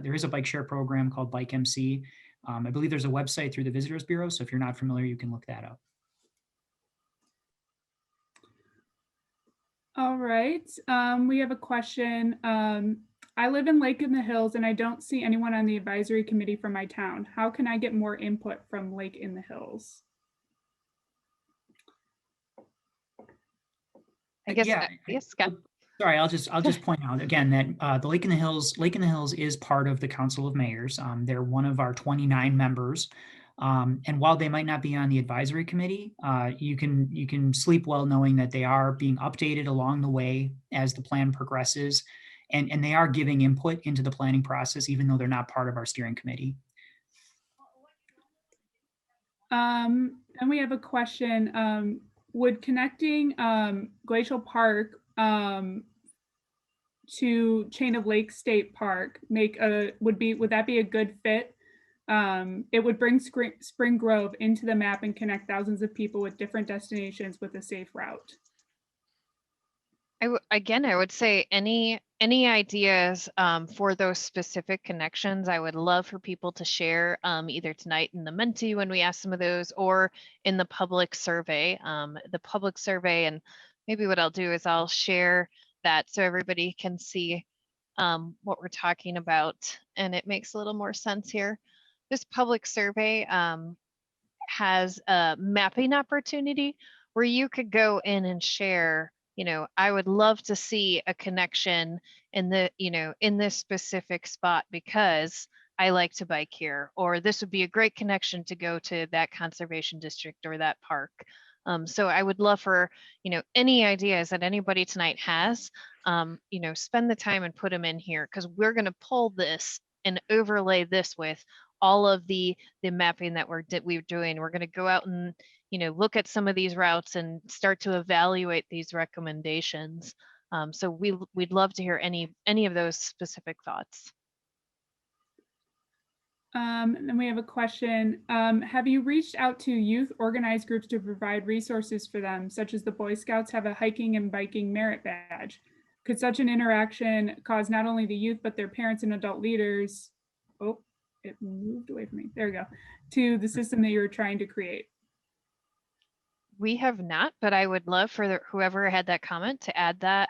is a bike share program called Bike MC. I believe there's a website through the Visitors Bureau. So if you're not familiar, you can look that up. All right. We have a question. I live in Lake in the Hills and I don't see anyone on the advisory committee from my town. How can I get more input from Lake in the Hills? I guess, Yeah, yes, Scott. Sorry, I'll just point out again that the Lake in the Hills is part of the Council of Mayors. They're one of our 29 members. And while they might not be on the advisory committee, you can sleep well knowing that they are being updated along the way as the plan progresses, and they are giving input into the planning process, even though they're not part of our steering committee. And we have a question. Would connecting Glacial Park to Chain of Lakes State Park would that be a good fit? It would bring Spring Grove into the map and connect thousands of people with different destinations with a safe route. I would say any ideas for those specific connections, I would love for people to share either tonight in the Menti when we ask some of those, or in the public survey. And maybe what I'll do is I'll share that so everybody can see what we're talking about, and it makes a little more sense here. This public survey has a mapping opportunity where you could go in and share I would love to see a connection in in this specific spot because I like to bike here, or this would be a great connection to go to that conservation district or that park. So I would love for, any ideas that anybody tonight has, spend the time and put them in here, because we're going to pull this and overlay this with all of the mapping that we're doing. We're going to go out and, look at some of these routes and start to evaluate these recommendations. So we'd love to hear any of those specific thoughts. Then we have a question. Have you reached out to youth organized groups to provide resources for them, such as the Boy Scouts have a hiking and biking merit badge? Could such an interaction cause not only the youth, but their parents and adult leaders, oh, it moved away from me, there we go, to the system that you're trying to create? We have not, but I would love for whoever had that comment to add that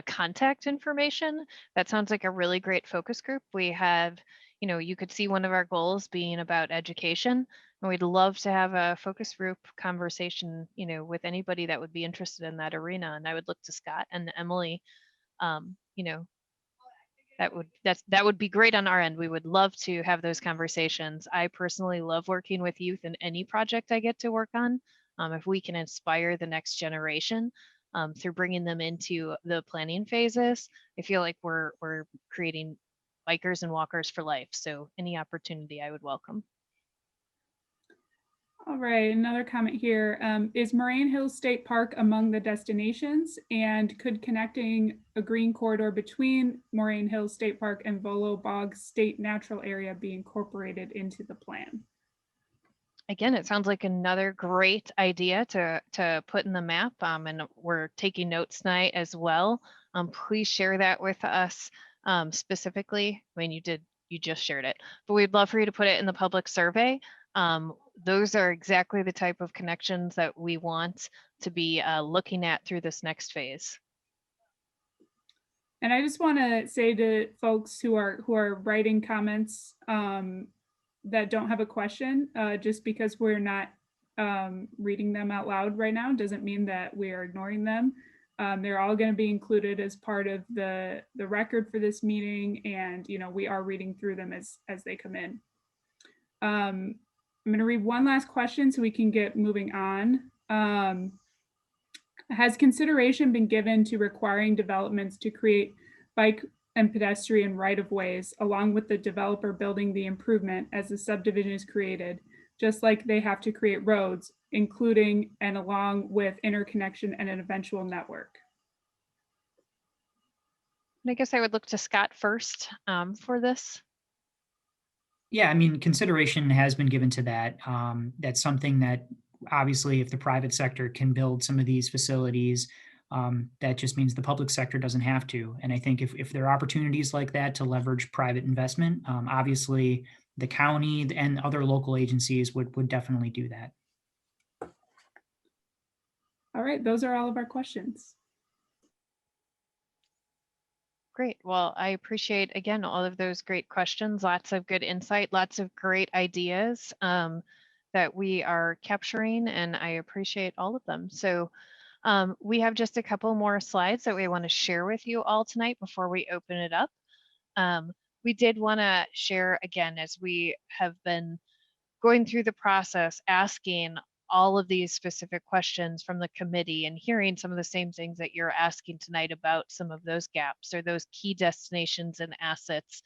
contact information. That sounds like a really great focus group. We have, you could see one of our goals being about education, and we'd love to have a focus group conversation, with anybody that would be interested in that arena. And I would look to Scott and Emily, that would be great on our end. We would love to have those conversations. I personally love working with youth in any project I get to work on. If we can inspire the next generation through bringing them into the planning phases, I feel like we're creating bikers and walkers for life. So any opportunity I would welcome. All right, another comment here. Is Moraine Hills State Park among the destinations? And could connecting a green corridor between Moraine Hills State Park and Volo Bog State Natural Area be incorporated into the plan? Again, it sounds like another great idea to put in the map, and we're taking notes tonight as well. Please share that with us specifically. I mean, you just shared it, but we'd love for you to put it in the public survey. Those are exactly the type of connections that we want to be looking at through this next phase. And I just want to say to folks who are writing comments that don't have a question, just because we're not reading them out loud right now doesn't mean that we are ignoring them. They're all going to be included as part of the record for this meeting, and we are reading through them as they come in. I'm going to read one last question so we can get moving on. Has consideration been given to requiring developments to create bike and pedestrian right-of-ways along with the developer building the improvement as the subdivision is created, just like they have to create roads, including and along with interconnection and an eventual network? I guess I would look to Scott first for this. Yeah, I mean, consideration has been given to that. That's something that obviously if the private sector can build some of these facilities, that just means the public sector doesn't have to. And I think if there are opportunities like that to leverage private investment, obviously the county and other local agencies would definitely do that. All right, those are all of our questions. Great. Well, I appreciate, again, all of those great questions, lots of good insight, lots of great ideas that we are capturing, and I appreciate all of them. So we have just a couple more slides that we want to share with you all tonight before we open it up. We did want to share, again, as we have been going through the process, asking all of these specific questions from the committee and hearing some of the same things that you're asking tonight about some of those gaps or those key destinations and assets,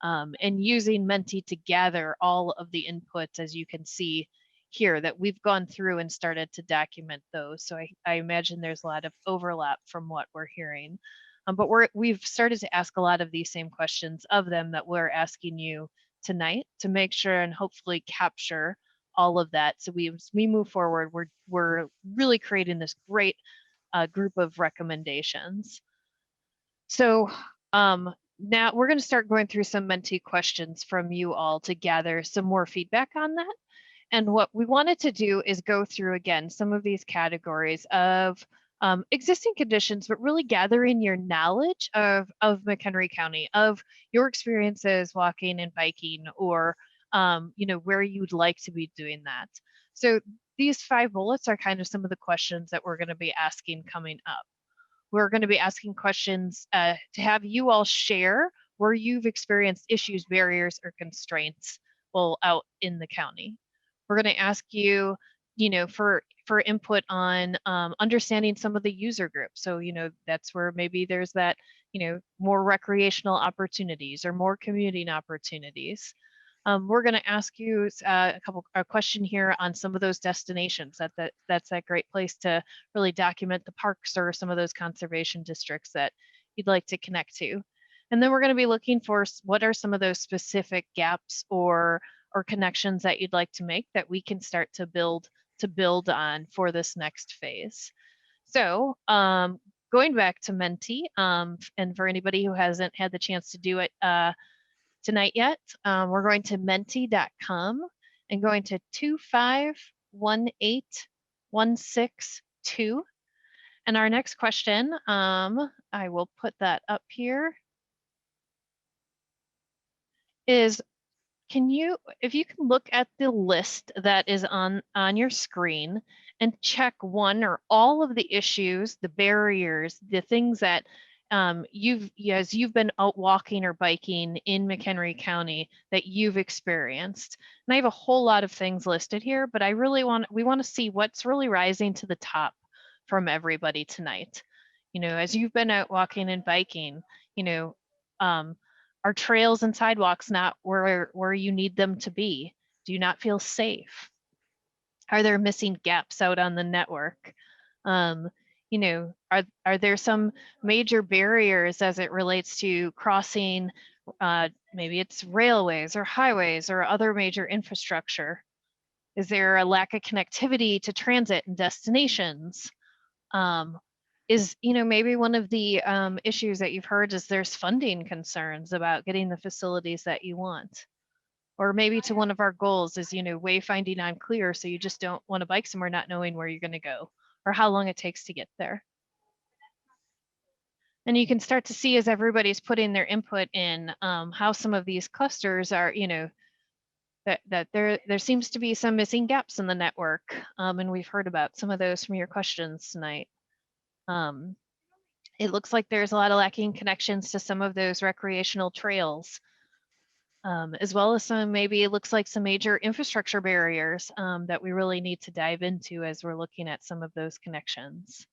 and using Menti to gather all of the inputs, as you can see here, that we've gone through and started to document those. So I imagine there's a lot of overlap from what we're hearing. But we've started to ask a lot of these same questions of them that we're asking you tonight to make sure and hopefully capture all of that. So as we move forward, we're really creating this great group of recommendations. So now we're going to start going through some Menti questions from you all to gather some more feedback on that. And what we wanted to do is go through, again, some of these categories of existing conditions, but really gathering your knowledge of McHenry County, of your experiences walking and biking, or where you'd like to be doing that. So these 5 bullets are kind of some of the questions that we're going to be asking coming up. We're going to be asking questions to have you all share where you've experienced issues, barriers, or constraints while out in the county. We're going to ask you, for input on understanding some of the user groups. So, that's where maybe there's that, more recreational opportunities or more commuting opportunities. We're going to ask you a question here on some of those destinations. That's that great place to really document the parks or some of those conservation districts that you'd like to connect to. And then we're going to be looking for what are some of those specific gaps or connections that you'd like to make that we can start to build on for this next phase. So going back to Menti, and for anybody who hasn't had the chance to do it tonight yet, we're going to menti.com and going to 2518162. And our next question, I will put that up here, is if you can look at the list that is on your screen and check one or all of the issues, the barriers, the things that as you've been out walking or biking in McHenry County that you've experienced. And I have a whole lot of things listed here, but we want to see what's really rising to the top from everybody tonight. As you've been out walking and biking, are trails and sidewalks not where you need them to be? Do you not feel safe? Are there missing gaps out on the network? Are there some major barriers as it relates to crossing, maybe it's railways or highways or other major infrastructure? Is there a lack of connectivity to transit and destinations? Maybe one of the issues that you've heard is there's funding concerns about getting the facilities that you want. Or maybe to one of our goals is, wayfinding unclear, so you just don't want to bike somewhere not knowing where you're going to go or how long it takes to get there. And you can start to see as everybody's putting their input in how some of these clusters are, that there seems to be some missing gaps in the network. And we've heard about some of those from your questions tonight. It looks like there's a lot of lacking connections to some of those recreational trails, as well as maybe it looks like some major infrastructure barriers that we really need to dive into as we're looking at some of those connections.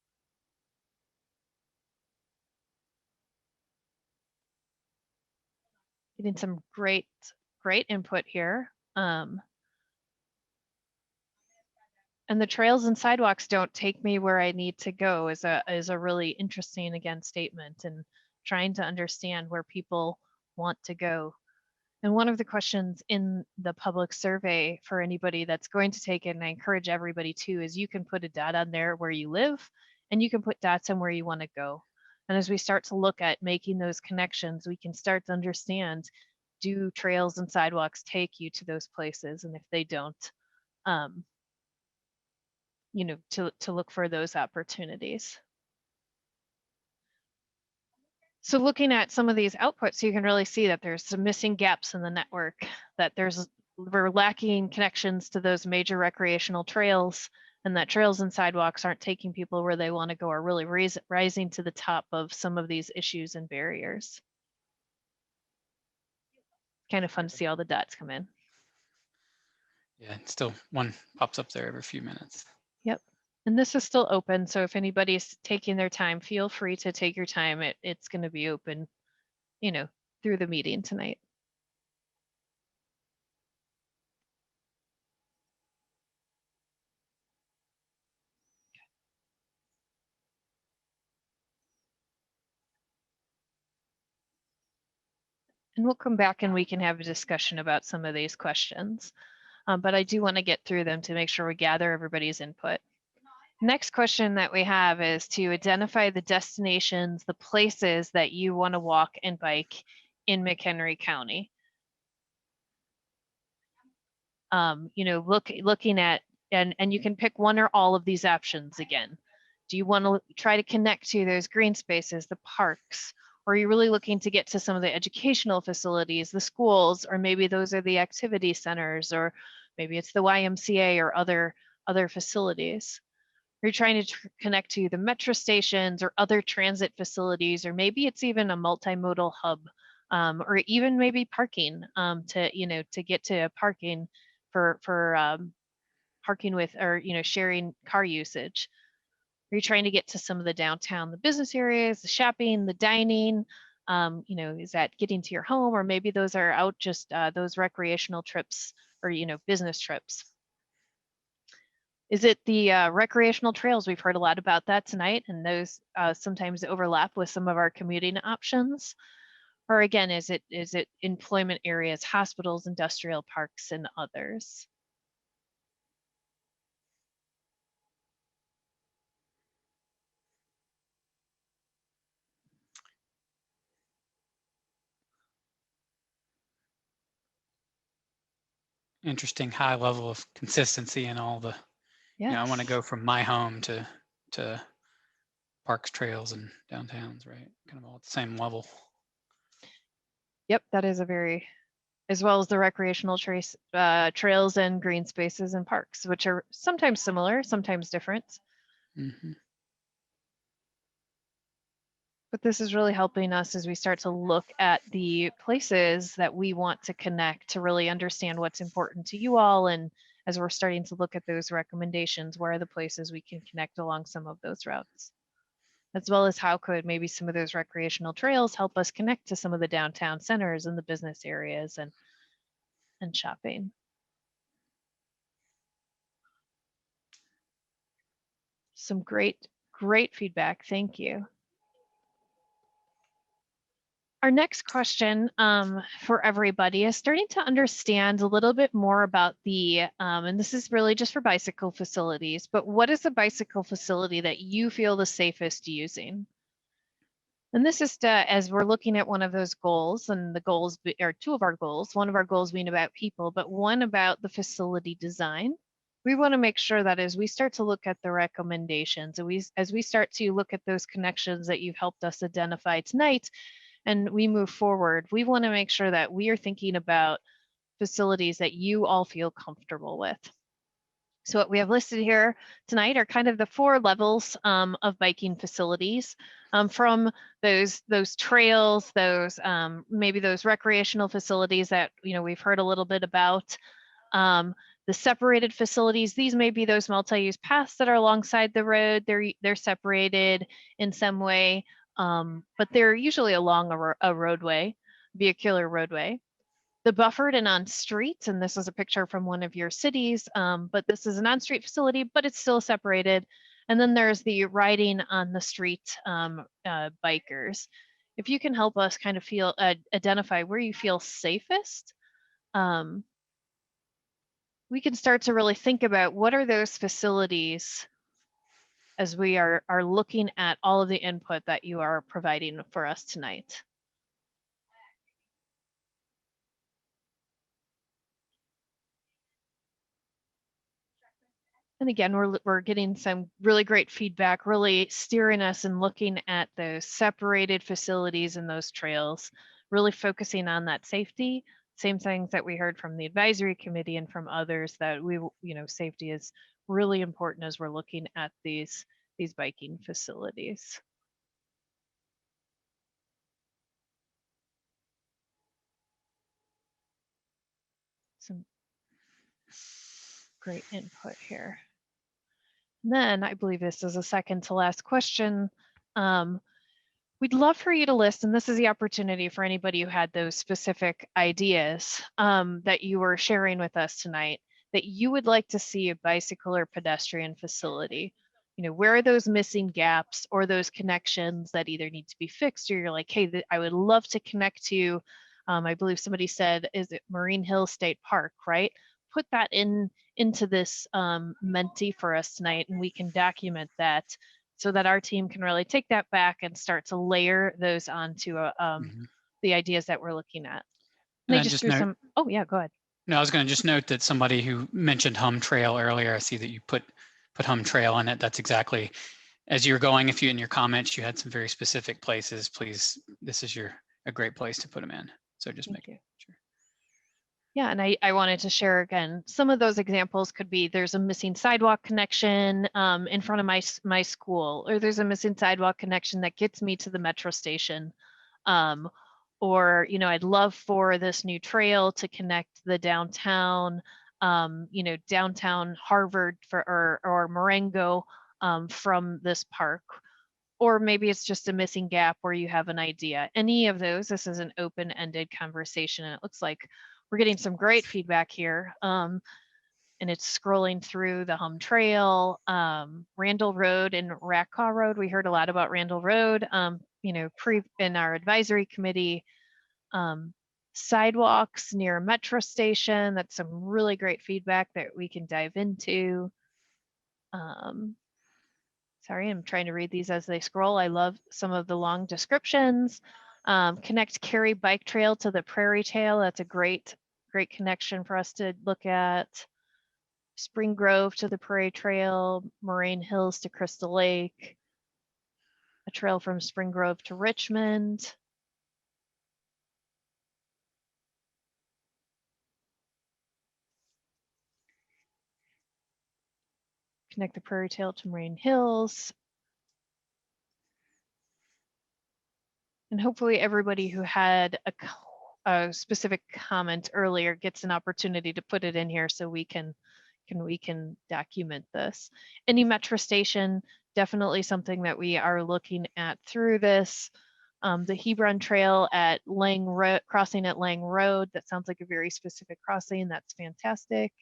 Getting some great input here. And the trails and sidewalks don't take me where I need to go is a really interesting, again, statement, and trying to understand where people want to go. And one of the questions in the public survey for anybody that's going to take it, and I encourage everybody to, is you can put a dot on there where you live, and you can put dots on where you want to go. And as we start to look at making those connections, we can start to understand, do trails and sidewalks take you to those places? And if they don't, to look for those opportunities. So looking at some of these outputs, you can really see that there's some missing gaps in the network, that we're lacking connections to those major recreational trails, and that trails and sidewalks aren't taking people where they want to go, or really rising to the top of some of these issues and barriers. Kind of fun to see all the dots come in. Yeah, still one pops up there every few minutes. Yep. And this is still open, so if anybody's taking their time, feel free to take your time. It's going to be open, through the meeting tonight. And we'll come back and we can have a discussion about some of these questions. But I do want to get through them to make sure we gather everybody's input. Next question that we have is to identify the destinations, the places that you want to walk and bike in McHenry County. Looking at, and you can pick one or all of these options again. Do you want to try to connect to those green spaces, the parks? Or are you really looking to get to some of the educational facilities, the schools, or maybe those are the activity centers, or maybe it's the YMCA or other other facilities? Are you trying to connect to the metro stations or other transit facilities, or maybe it's even a multimodal hub, or even maybe parking to get to parking for parking with, or sharing car usage. Are you trying to get to some of the downtown, the business areas, the shopping, the dining? Is that getting to your home, or maybe those are out just those recreational trips or business trips? Is it the recreational trails? We've heard a lot about that tonight, and those sometimes overlap with some of our commuting options. Or again, is it employment areas, hospitals, industrial parks, and others? Interesting high level of consistency in all the, Yes. I want to go from my home to parks, trails, and downtowns, right? Kind of all at the same level. Yep, that is a very, as well as the recreational trails and green spaces and parks, which are sometimes similar, sometimes different. Mm-hmm. But this is really helping us as we start to look at the places that we want to connect, to really understand what's important to you all. And as we're starting to look at those recommendations, where are the places we can connect along some of those routes? As well as how could maybe some of those recreational trails help us connect to some of the downtown centers and the business areas and shopping. Some great feedback. Thank you. Our next question for everybody is starting to understand a little bit more about the, and this is really just for bicycle facilities, but what is the bicycle facility that you feel the safest using? And this is as we're looking at one of those goals, and the goals are two of our goals, one of our goals being about people, but one about the facility design. We want to make sure that as we start to look at the recommendations, and as we start to look at those connections that you've helped us identify tonight, and we move forward, we want to make sure that we are thinking about facilities that you all feel comfortable with. So what we have listed here tonight are kind of the 4 levels of biking facilities, from those trails, those maybe those recreational facilities that we've heard a little bit about. The separated facilities, these may be those multi-use paths that are alongside the road. They're separated in some way, but they're usually along a roadway, vehicular roadway. The buffered and on streets, and this is a picture from one of your cities, but this is an on-street facility, but it's still separated. And then there's the riding on the street bikers. If you can help us kind of identify where you feel safest, we can start to really think about what are those facilities as we are looking at all of the input that you are providing for us tonight. And again, we're getting some really great feedback, really steering us and looking at those separated facilities and those trails, really focusing on that safety. Same things that we heard from the advisory committee and from others, that safety is really important as we're looking at these biking facilities. Some great input here. And then I believe this is a second to last question. We'd love for you to list, and this is the opportunity for anybody who had those specific ideas that you were sharing with us tonight, that you would like to see a bicycle or pedestrian facility. Where are those missing gaps or those connections that either need to be fixed, or you're like, hey, I would love to connect to, I believe somebody said, is it Marine Hill State Park, right? Put that into this Menti for us tonight, and we can document that so that our team can really take that back and start to layer those onto the ideas that we're looking at. And they just threw some, oh yeah, go ahead. No, I was going to just note that somebody who mentioned Hum Trail earlier, I see that you put Hum Trail in it. That's exactly, as you're going, if you in your comments, you had some very specific places, please, this is a great place to put them in. So just make it sure. Yeah, and I wanted to share again, some of those examples could be there's a missing sidewalk connection in front of my school, or there's a missing sidewalk connection that gets me to the metro station. Or, you know, I'd love for this new trail to connect the downtown, you know, downtown Harvard or Marengo from this park. Or maybe it's just a missing gap where you have an idea. Any of those, this is an open-ended conversation, and it looks like we're getting some great feedback here. And it's scrolling through the Hum Trail, Randall Road and Ratcaw Road. We heard a lot about Randall Road, you know, in our advisory committee. Sidewalks near a metro station, that's some really great feedback that we can dive into. Sorry, I'm trying to read these as they scroll. I love some of the long descriptions. Connect Cary Bike Trail to the Prairie Trail. That's a great connection for us to look at. Spring Grove to the Prairie Trail, Moraine Hills to Crystal Lake, a trail from Spring Grove to Richmond. Connect the Prairie Trail to Moraine Hills. And hopefully everybody who had a specific comment earlier gets an opportunity to put it in here so we can document this. Any metro station, definitely something that we are looking at through this. The Hebron Trail at crossing at Lang Road, that sounds like a very specific crossing. That's fantastic.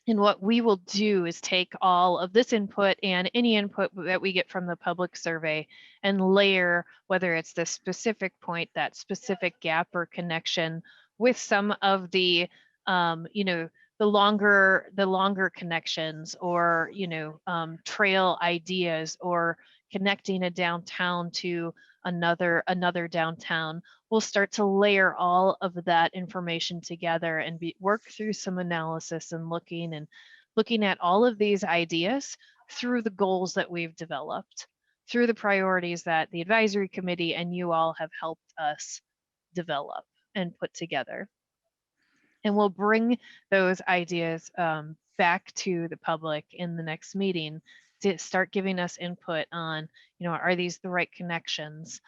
And what we will do is take all of this input and any input that we get from the public survey and layer, whether it's the specific point, that specific gap or connection, with some of the, you know, the longer connections, or, you know, trail ideas, or connecting a downtown to another downtown. We'll start to layer all of that information together and work through some analysis and looking at all of these ideas through the goals that we've developed, through the priorities that the advisory committee and you all have helped us develop and put together. And we'll bring those ideas back to the public in the next meeting to start giving us input on, you know, are these the right connections,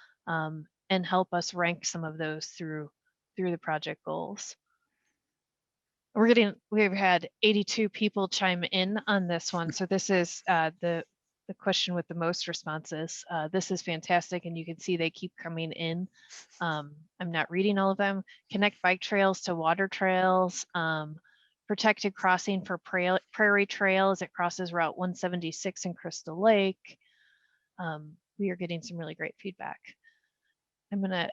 and help us rank some of those through the project goals. We've had 82 people chime in on this one. So this is the question with the most responses. This is fantastic, and you can see they keep coming in. I'm not reading all of them. Connect bike trails to water trails. Protected crossing for Prairie Trail as it crosses Route 176 in Crystal Lake. We are getting some really great feedback. I'm going to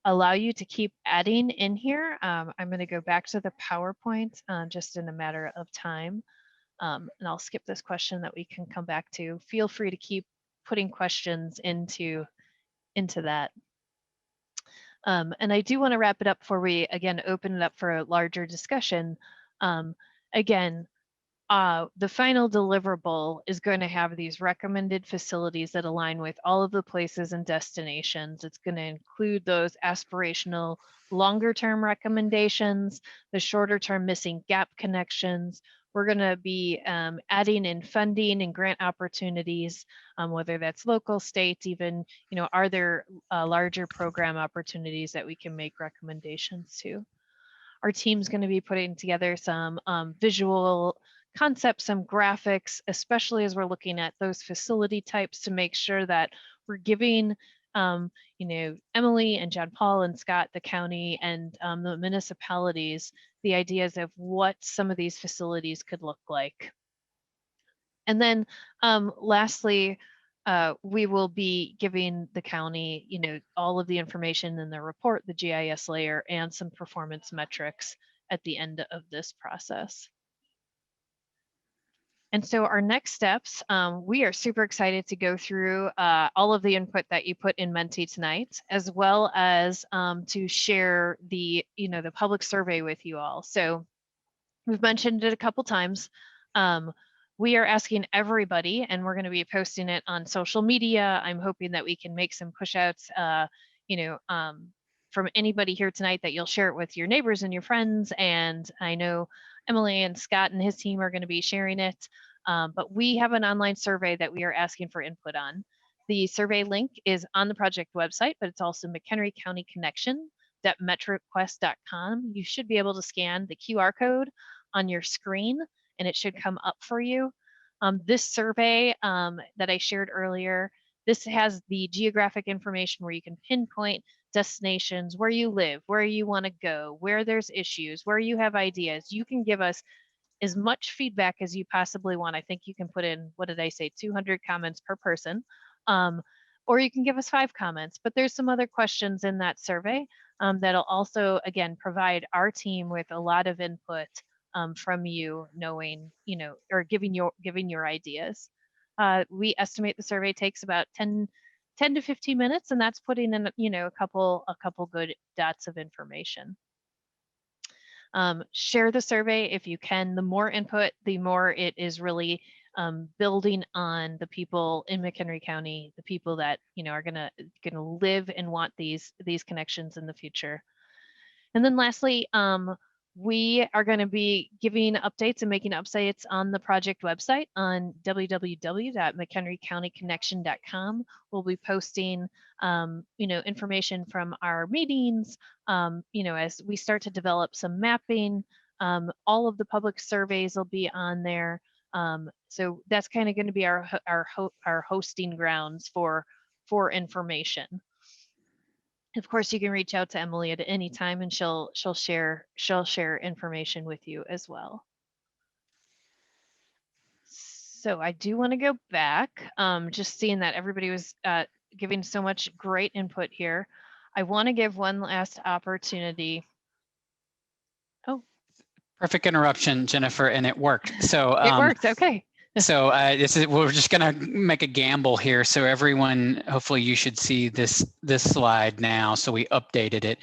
allow you to keep adding in here. I'm going to go back to the PowerPoint just in a matter of time. And I'll skip this question that we can come back to. Feel free to keep putting questions into that. And I do want to wrap it up before we again open it up for a larger discussion. Again, the final deliverable is going to have these recommended facilities that align with all of the places and destinations. It's going to include those aspirational longer-term recommendations, the shorter-term missing gap connections. We're going to be adding in funding and grant opportunities, whether that's local, state, even, you know, are there larger program opportunities that we can make recommendations to? Our team's going to be putting together some visual concepts, some graphics, especially as we're looking at those facility types, to make sure that we're giving, you know, Emily and John Paul and Scott, the county, and the municipalities, the ideas of what some of these facilities could look like. And then lastly, we will be giving the county, you know, all of the information in the report, the GIS layer, and some performance metrics at the end of this process. And so our next steps, we are super excited to go through all of the input that you put in Menti tonight, as well as to share the, you know, the public survey with you all. So we've mentioned it a couple times. We are asking everybody, and we're going to be posting it on social media. I'm hoping that we can make some push outs, you know, from anybody here tonight that you'll share it with your neighbors and your friends. And I know Emily and Scott and his team are going to be sharing it. But we have an online survey that we are asking for input on. The survey link is on the project website, but it's also McHenry County Connection.metroquest.com. You should be able to scan the QR code on your screen and it should come up for you. This survey that I shared earlier, this has the geographic information where you can pinpoint destinations, where you live, where you want to go, where there's issues, where you have ideas. You can give us as much feedback as you possibly want. I think you can put in, what did I say, 200 comments per person, or you can give us 5 comments. But there's some other questions in that survey that'll also, again, provide our team with a lot of input from you, knowing, or giving your ideas. We estimate the survey takes about 10 to 15 minutes, and that's putting in, a couple good dots of information. Share the survey if you can. The more input, the more it is really building on the people in McHenry County, the people that are gonna live and want these connections in the future. And then lastly, we are going to be giving updates and making updates on the project website on www.mchenrycountyconnection.com. We'll be posting, information from our meetings, as we start to develop some mapping. All of the public surveys will be on there. So that's kind of going to be our hosting grounds for information. Of course, you can reach out to Emily at any time, and she'll share information with you as well. So I do want to go back, just seeing that everybody was giving so much great input here. I want to give one last opportunity. Oh, Perfect interruption, Jennifer, and it worked. So it worked. Okay. So we're just going to make a gamble here. So everyone, hopefully you should see this slide now. So we updated it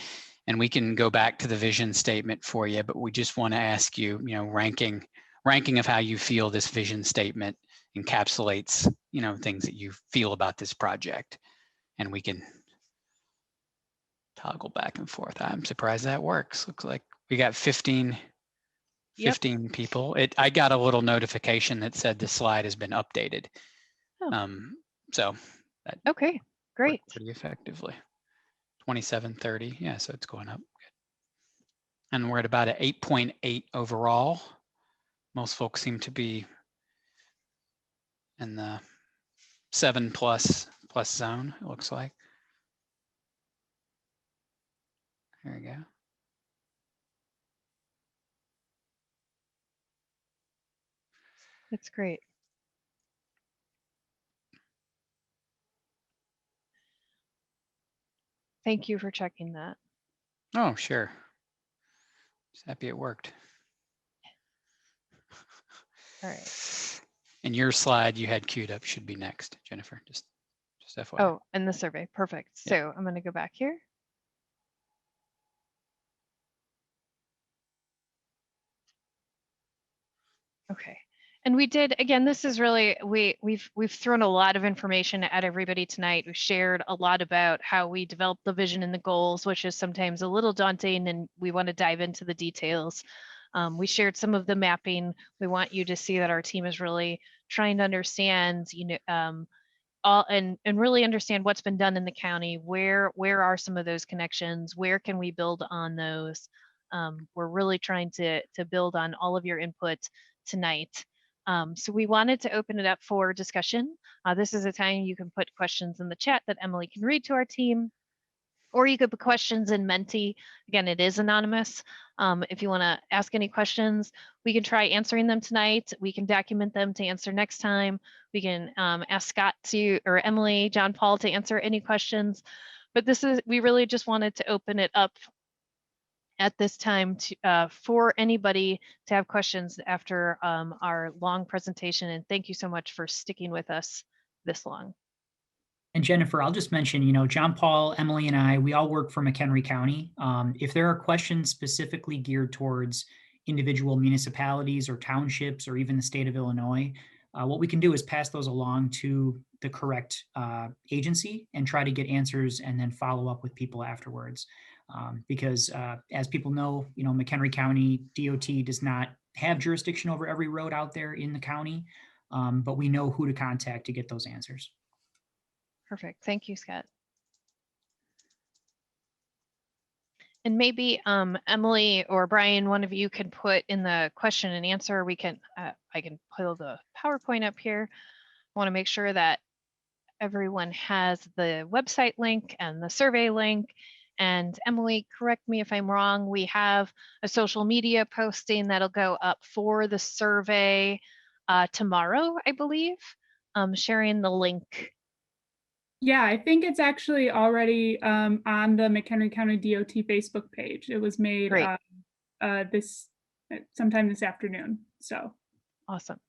and we can go back to the vision statement for you, but we just want to ask you, ranking of how you feel this vision statement encapsulates, things that you feel about this project. And we can toggle back and forth. I'm surprised that works. Looks like we got 15 people. I got a little notification that said the slide has been updated. Oh. So that okay, great. Pretty effectively. 2730. Yeah, so it's going up. Good. And we're at about an 8.8 overall. Most folks seem to be in the 7 plus zone, it looks like. There we go. That's great. Thank you for checking that. Oh, sure. Just happy it worked. All right. And your slide you had queued up should be next, Jennifer, just FYI. Oh, and the survey, perfect. Yeah. So I'm going to go back here. Okay. And we did, again, this is really, we've thrown a lot of information at everybody tonight. We've shared a lot about how we developed the vision and the goals, which is sometimes a little daunting, and we want to dive into the details. We shared some of the mapping. We want you to see that our team is really trying to understand, all and really understand what's been done in the county. Where are some of those connections? Where can we build on those? We're really trying to build on all of your input tonight. So we wanted to open it up for discussion. This is a time you can put questions in the chat that Emily can read to our team, or you could put questions in Menti. Again, it is anonymous. If you want to ask any questions, we can try answering them tonight. We can document them to answer next time. We can ask Scott or Emily, John Paul to answer any questions. But we really just wanted to open it up at this time for anybody to have questions after our long presentation. And thank you so much for sticking with us this long. And Jennifer, I'll just mention, John Paul, Emily, and I, we all work for McHenry County. If there are questions specifically geared towards individual municipalities or townships or even the state of Illinois, what we can do is pass those along to the correct agency and try to get answers and then follow up with people afterwards. Because as people know, McHenry County DOT does not have jurisdiction over every road out there in the county, but we know who to contact to get those answers. Perfect. Thank you, Scott. And maybe Emily or Brian, one of you can put in the question and answer. We can, I can pull the PowerPoint up here. I want to make sure that everyone has the website link and the survey link. And Emily, correct me if I'm wrong, we have a social media posting that'll go up for the survey tomorrow, I believe, sharing the link. Yeah, I think it's actually already on the McHenry County DOT Facebook page. It was made sometime this afternoon. So awesome.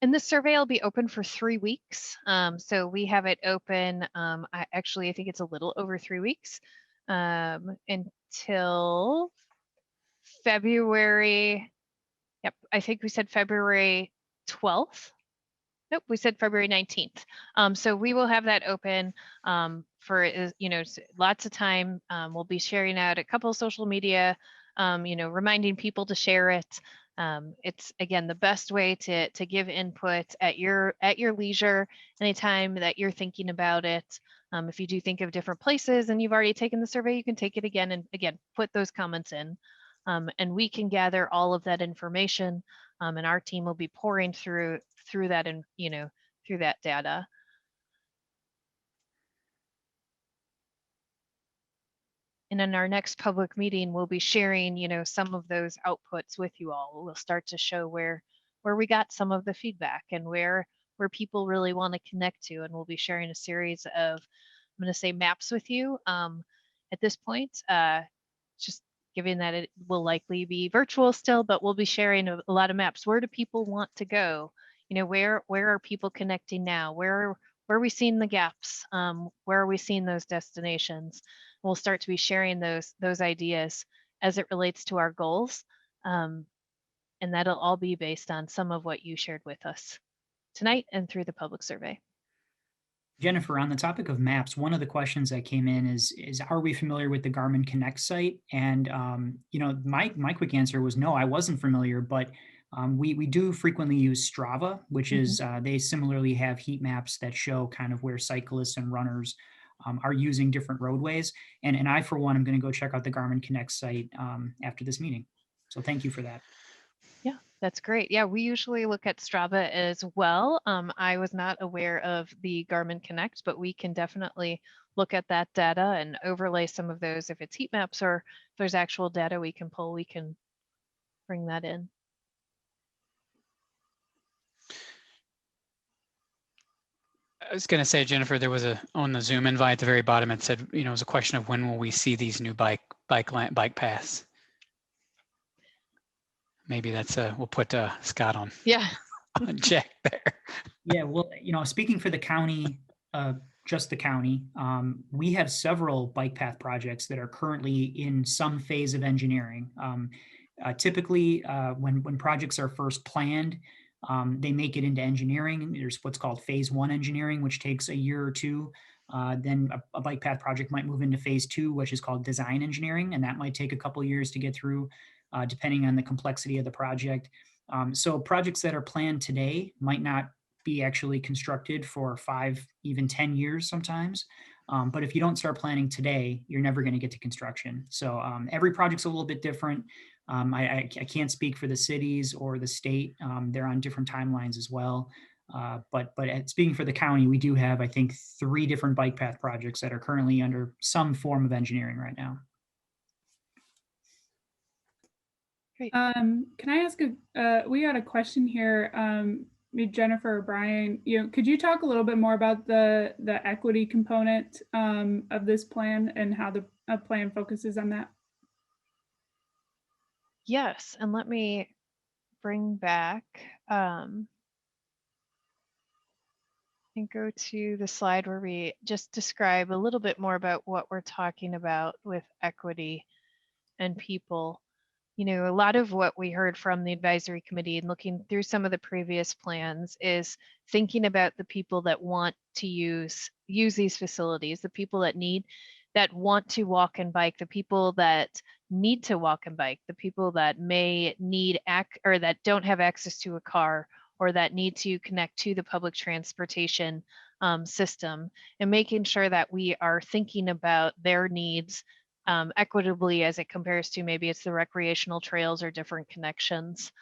And this survey will be open for 3 weeks. So we have it open, I think it's a little over 3 weeks, until February. Yep, I think we said February 12th. Nope, we said February 19th. So we will have that open for, lots of time. We'll be sharing out a couple of social media, reminding people to share it. It's, again, the best way to give input at your leisure, anytime that you're thinking about it. If you do think of different places and you've already taken the survey, you can take it again and again, put those comments in. And we can gather all of that information, and our team will be pouring through that and through that data. And in our next public meeting, we'll be sharing, some of those outputs with you all. We'll start to show where we got some of the feedback and where people really want to connect to. And we'll be sharing a series of, I'm going to say, maps with you at this point. Just given that it will likely be virtual still, but we'll be sharing a lot of maps. Where do people want to go? Where are people connecting now? Where are we seeing the gaps? Where are we seeing those destinations? We'll start to be sharing those ideas as it relates to our goals. And that'll all be based on some of what you shared with us tonight and through the public survey. Jennifer, on the topic of maps, one of the questions that came in is are we familiar with the Garmin Connect site? And my quick answer was no, I wasn't familiar, but we do frequently use Strava, which is they similarly have heat maps that show kind of where cyclists and runners are using different roadways. And I, for one, am going to go check out the Garmin Connect site after this meeting. So thank you for that. Yeah, that's great. Yeah, we usually look at Strava as well. I was not aware of the Garmin Connect, but we can definitely look at that data and overlay some of those. If it's heat maps or if there's actual data we can pull, we can bring that in. I was going to say, Jennifer, there was on the Zoom invite at the very bottom, it said, it was a question of when will we see these new bike paths? Maybe that's we'll put Scott on. Yeah. On check there. Yeah, well, speaking for the county, just the county, we have several bike path projects that are currently in some phase of engineering. Typically, when projects are first planned, they make it into engineering. There's what's called phase 1 engineering, which takes a year or two. Then a bike path project might move into phase 2, which is called design engineering, and that might take a couple years to get through, depending on the complexity of the project. So projects that are planned today might not be actually constructed for 5, even 10 years sometimes. But if you don't start planning today, you're never going to get to construction. So every project's a little bit different. I can't speak for the cities or the state. They're on different timelines as well. But speaking for the county, we do have, I think, 3 different bike path projects that are currently under some form of engineering right now. Great. Can I ask we got a question here, Jennifer or Brian, could you talk a little bit more about the equity component of this plan and how the plan focuses on that? Yes, and let me bring back and go to the slide where we just describe a little bit more about what we're talking about with equity and people. you know, a lot of what we heard from the advisory committee and looking through some of the previous plans is thinking about the people that want to use these facilities, the people that want to walk and bike, the people that need to walk and bike, the people that may need or that don't have access to a car, or that need to connect to the public transportation system, and making sure that we are thinking about their needs equitably as it compares to maybe it's the recreational trails or different connections.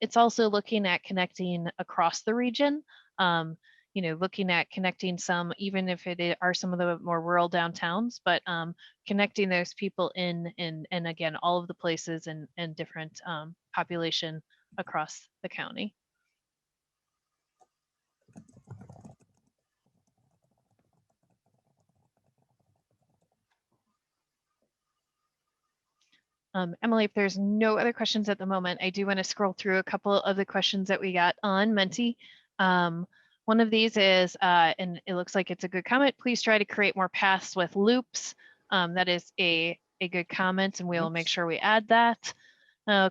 It's also looking at connecting across the region, you know, looking at connecting some, even if are some of the more rural downtowns, but connecting those people in, and again, all of the places and different population across the county. Emily, if there's no other questions at the moment, I do want to scroll through a couple of the questions that we got on Menti. One of these is, and it looks like it's a good comment, please try to create more paths with loops. That is a good comment, and we'll make sure we add that.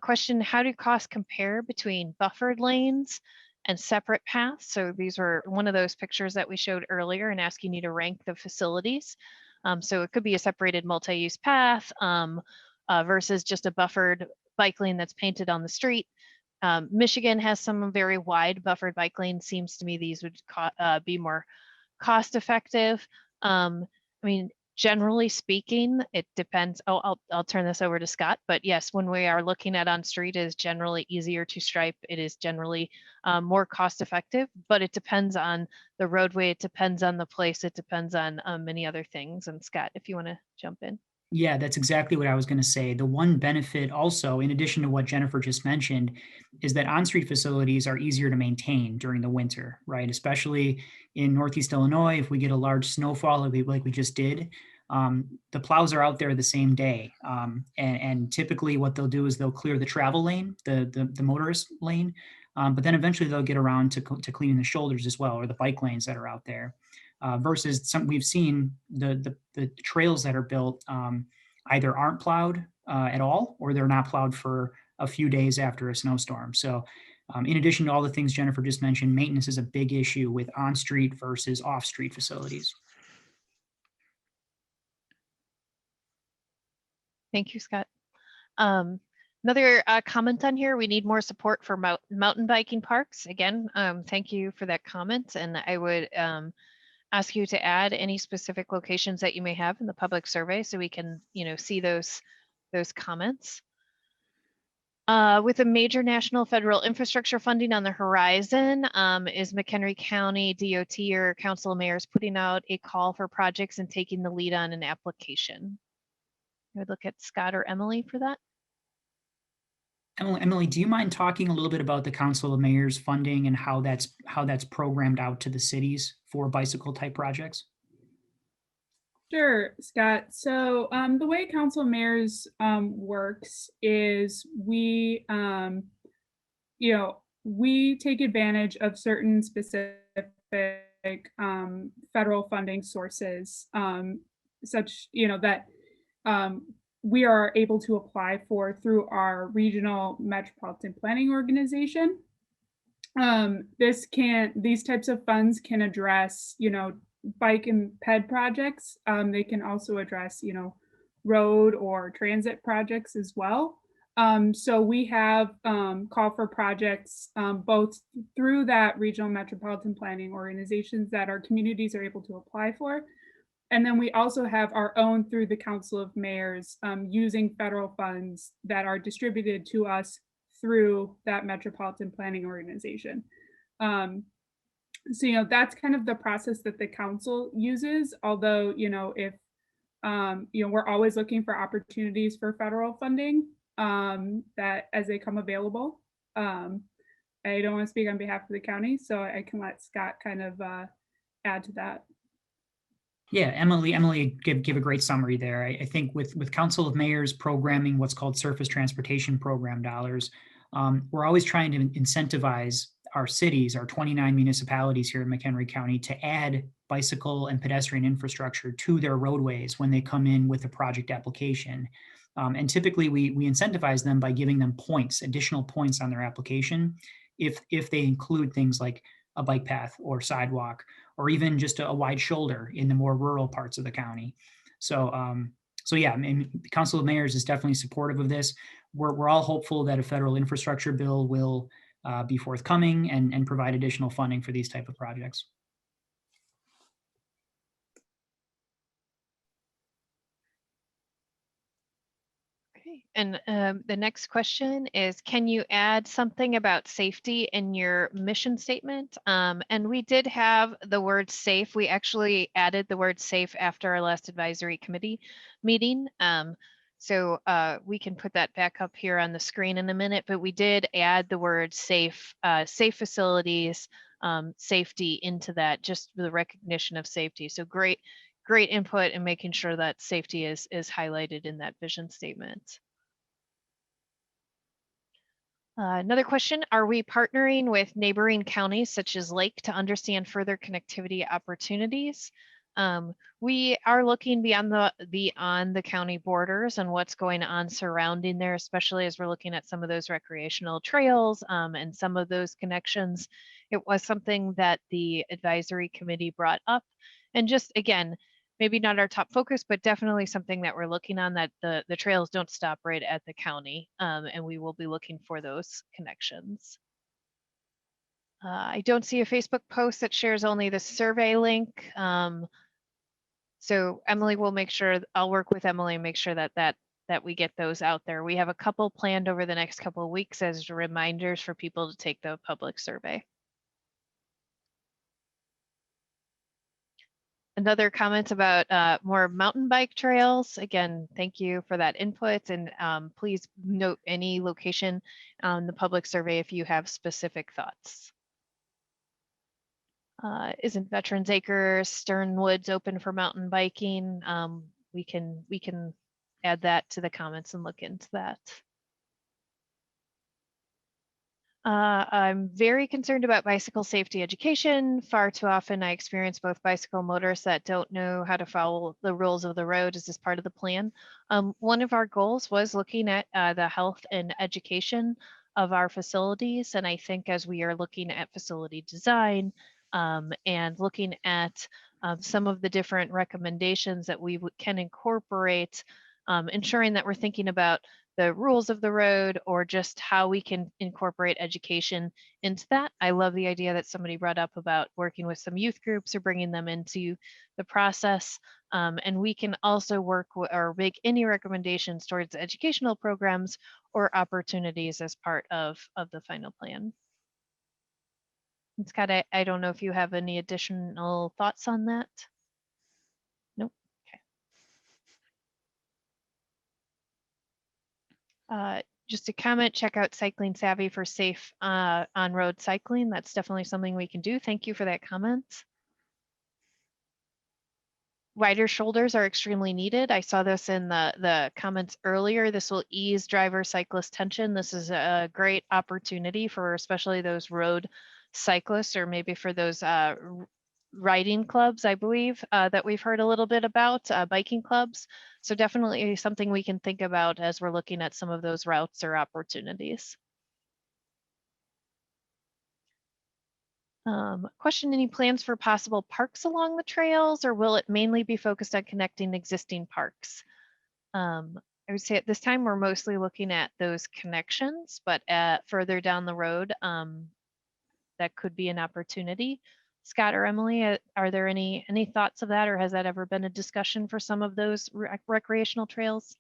Question, how do costs compare between buffered lanes and separate paths? So these were one of those pictures that we showed earlier and asking you to rank the facilities. So it could be a separated multi-use path, versus just a buffered bike lane that's painted on the street. Michigan has some very wide buffered bike lanes. Seems to me these would be more cost effective. I mean, generally speaking, it depends. Oh, I'll turn this over to Scott. But yes, when we are looking at on street, it is generally easier to stripe. It is generally more cost effective, but it depends on the roadway. It depends on the place. It depends on many other things. And Scott, if you want to jump in. Yeah, that's exactly what I was going to say. The one benefit also, in addition to what Jennifer just mentioned, is that on-street facilities are easier to maintain during the winter, right? Especially in Northeast Illinois, if we get a large snowfall like we just did, the plows are out there the same day. And typically what they'll do is they'll clear the travel lane, the motorist lane, but then eventually they'll get around to cleaning the shoulders as well, or the bike lanes that are out there. Versus some we've seen the trails that are built either aren't plowed at all, or they're not plowed for a few days after a snowstorm. So in addition to all the things Jennifer just mentioned, maintenance is a big issue with on-street versus off-street facilities. Thank you, Scott. Another comment on here, we need more support for mountain biking parks. Again, thank you for that comment. And I would ask you to add any specific locations that you may have in the public survey so we can, you know, see those comments. With a major national federal infrastructure funding on the horizon, is McHenry County DOT or Council of Mayors putting out a call for projects and taking the lead on an application? I would look at Scott or Emily for that. Emily, do you mind talking a little bit about the Council of Mayors funding and how that's programmed out to the cities for bicycle type projects? Sure, Scott. So the way Council of Mayors works is we, we take advantage of certain specific federal funding sources, such that we are able to apply for through our regional metropolitan planning organization. These types of funds can address, bike and ped projects. They can also address, road or transit projects as well. So we have call for projects both through that regional metropolitan planning organizations that our communities are able to apply for. And then we also have our own through the Council of Mayors using federal funds that are distributed to us through that metropolitan planning organization. So, that's kind of the process that the council uses, although, if, we're always looking for opportunities for federal funding that as they come available. I don't want to speak on behalf of the county, so I can let Scott kind of add to that. Yeah, Emily give a great summary there. I think with Council of Mayors programming what's called Surface Transportation Program dollars, we're always trying to incentivize our cities, our 29 municipalities here in McHenry County, to add bicycle and pedestrian infrastructure to their roadways when they come in with a project application. And typically we incentivize them by giving them points, additional points on their application, if they include things like a bike path or sidewalk, or even just a wide shoulder in the more rural parts of the county. So yeah, I mean, the Council of Mayors is definitely supportive of this. We're all hopeful that a federal infrastructure bill will be forthcoming and provide additional funding for these type of projects. Okay. And the next question is, can you add something about safety in your mission statement? And we did have the word safe. We actually added the word safe after our last advisory committee meeting. So we can put that back up here on the screen in a minute, but we did add the word safe, safe facilities, safety into that, just the recognition of safety. So great input in making sure that safety is highlighted in that vision statement. Another question, are we partnering with neighboring counties such as Lake to understand further connectivity opportunities? We are looking beyond the county borders and what's going on surrounding there, especially as we're looking at some of those recreational trails and some of those connections. It was something that the advisory committee brought up, and just again, maybe not our top focus, but definitely something that we're looking on, that the trails don't stop right at the county, and we will be looking for those connections. I don't see a Facebook post that shares only the survey link. So Emily will make sure, I'll work with Emily and make sure that we get those out there. We have a couple planned over the next couple of weeks as reminders for people to take the public survey. Another comment about more mountain bike trails. Again, thank you for that input, and please note any location on the public survey if you have specific thoughts. Isn't Veterans Acres, Stern Woods open for mountain biking? We can add that to the comments and look into that. I'm very concerned about bicycle safety education. Far too often I experience both bicycle motorists that don't know how to follow the rules of the road. Is this part of the plan? One of our goals was looking at the health and education of our facilities. And I think as we are looking at facility design and looking at some of the different recommendations that we can incorporate, ensuring that we're thinking about the rules of the road or just how we can incorporate education into that. I love the idea that somebody brought up about working with some youth groups or bringing them into the process. And we can also work or make any recommendations towards educational programs or opportunities as part of the final plan. Scott, I don't know if you have any additional thoughts on that. Nope. Okay. Just a comment, check out Cycling Savvy for safe on-road cycling. That's definitely something we can do. Thank you for that comment. Wider shoulders are extremely needed. I saw this in the comments earlier. This will ease driver-cyclist tension. This is a great opportunity for especially those road cyclists, or maybe for those riding clubs, I believe, that we've heard a little bit about, biking clubs. So definitely something we can think about as we're looking at some of those routes or opportunities. Question, any plans for possible parks along the trails, or will it mainly be focused on connecting existing parks? I would say at this time, we're mostly looking at those connections, but further down the road, that could be an opportunity. Scott or Emily, are there any thoughts of that, or has that ever been a discussion for some of those recreational trails?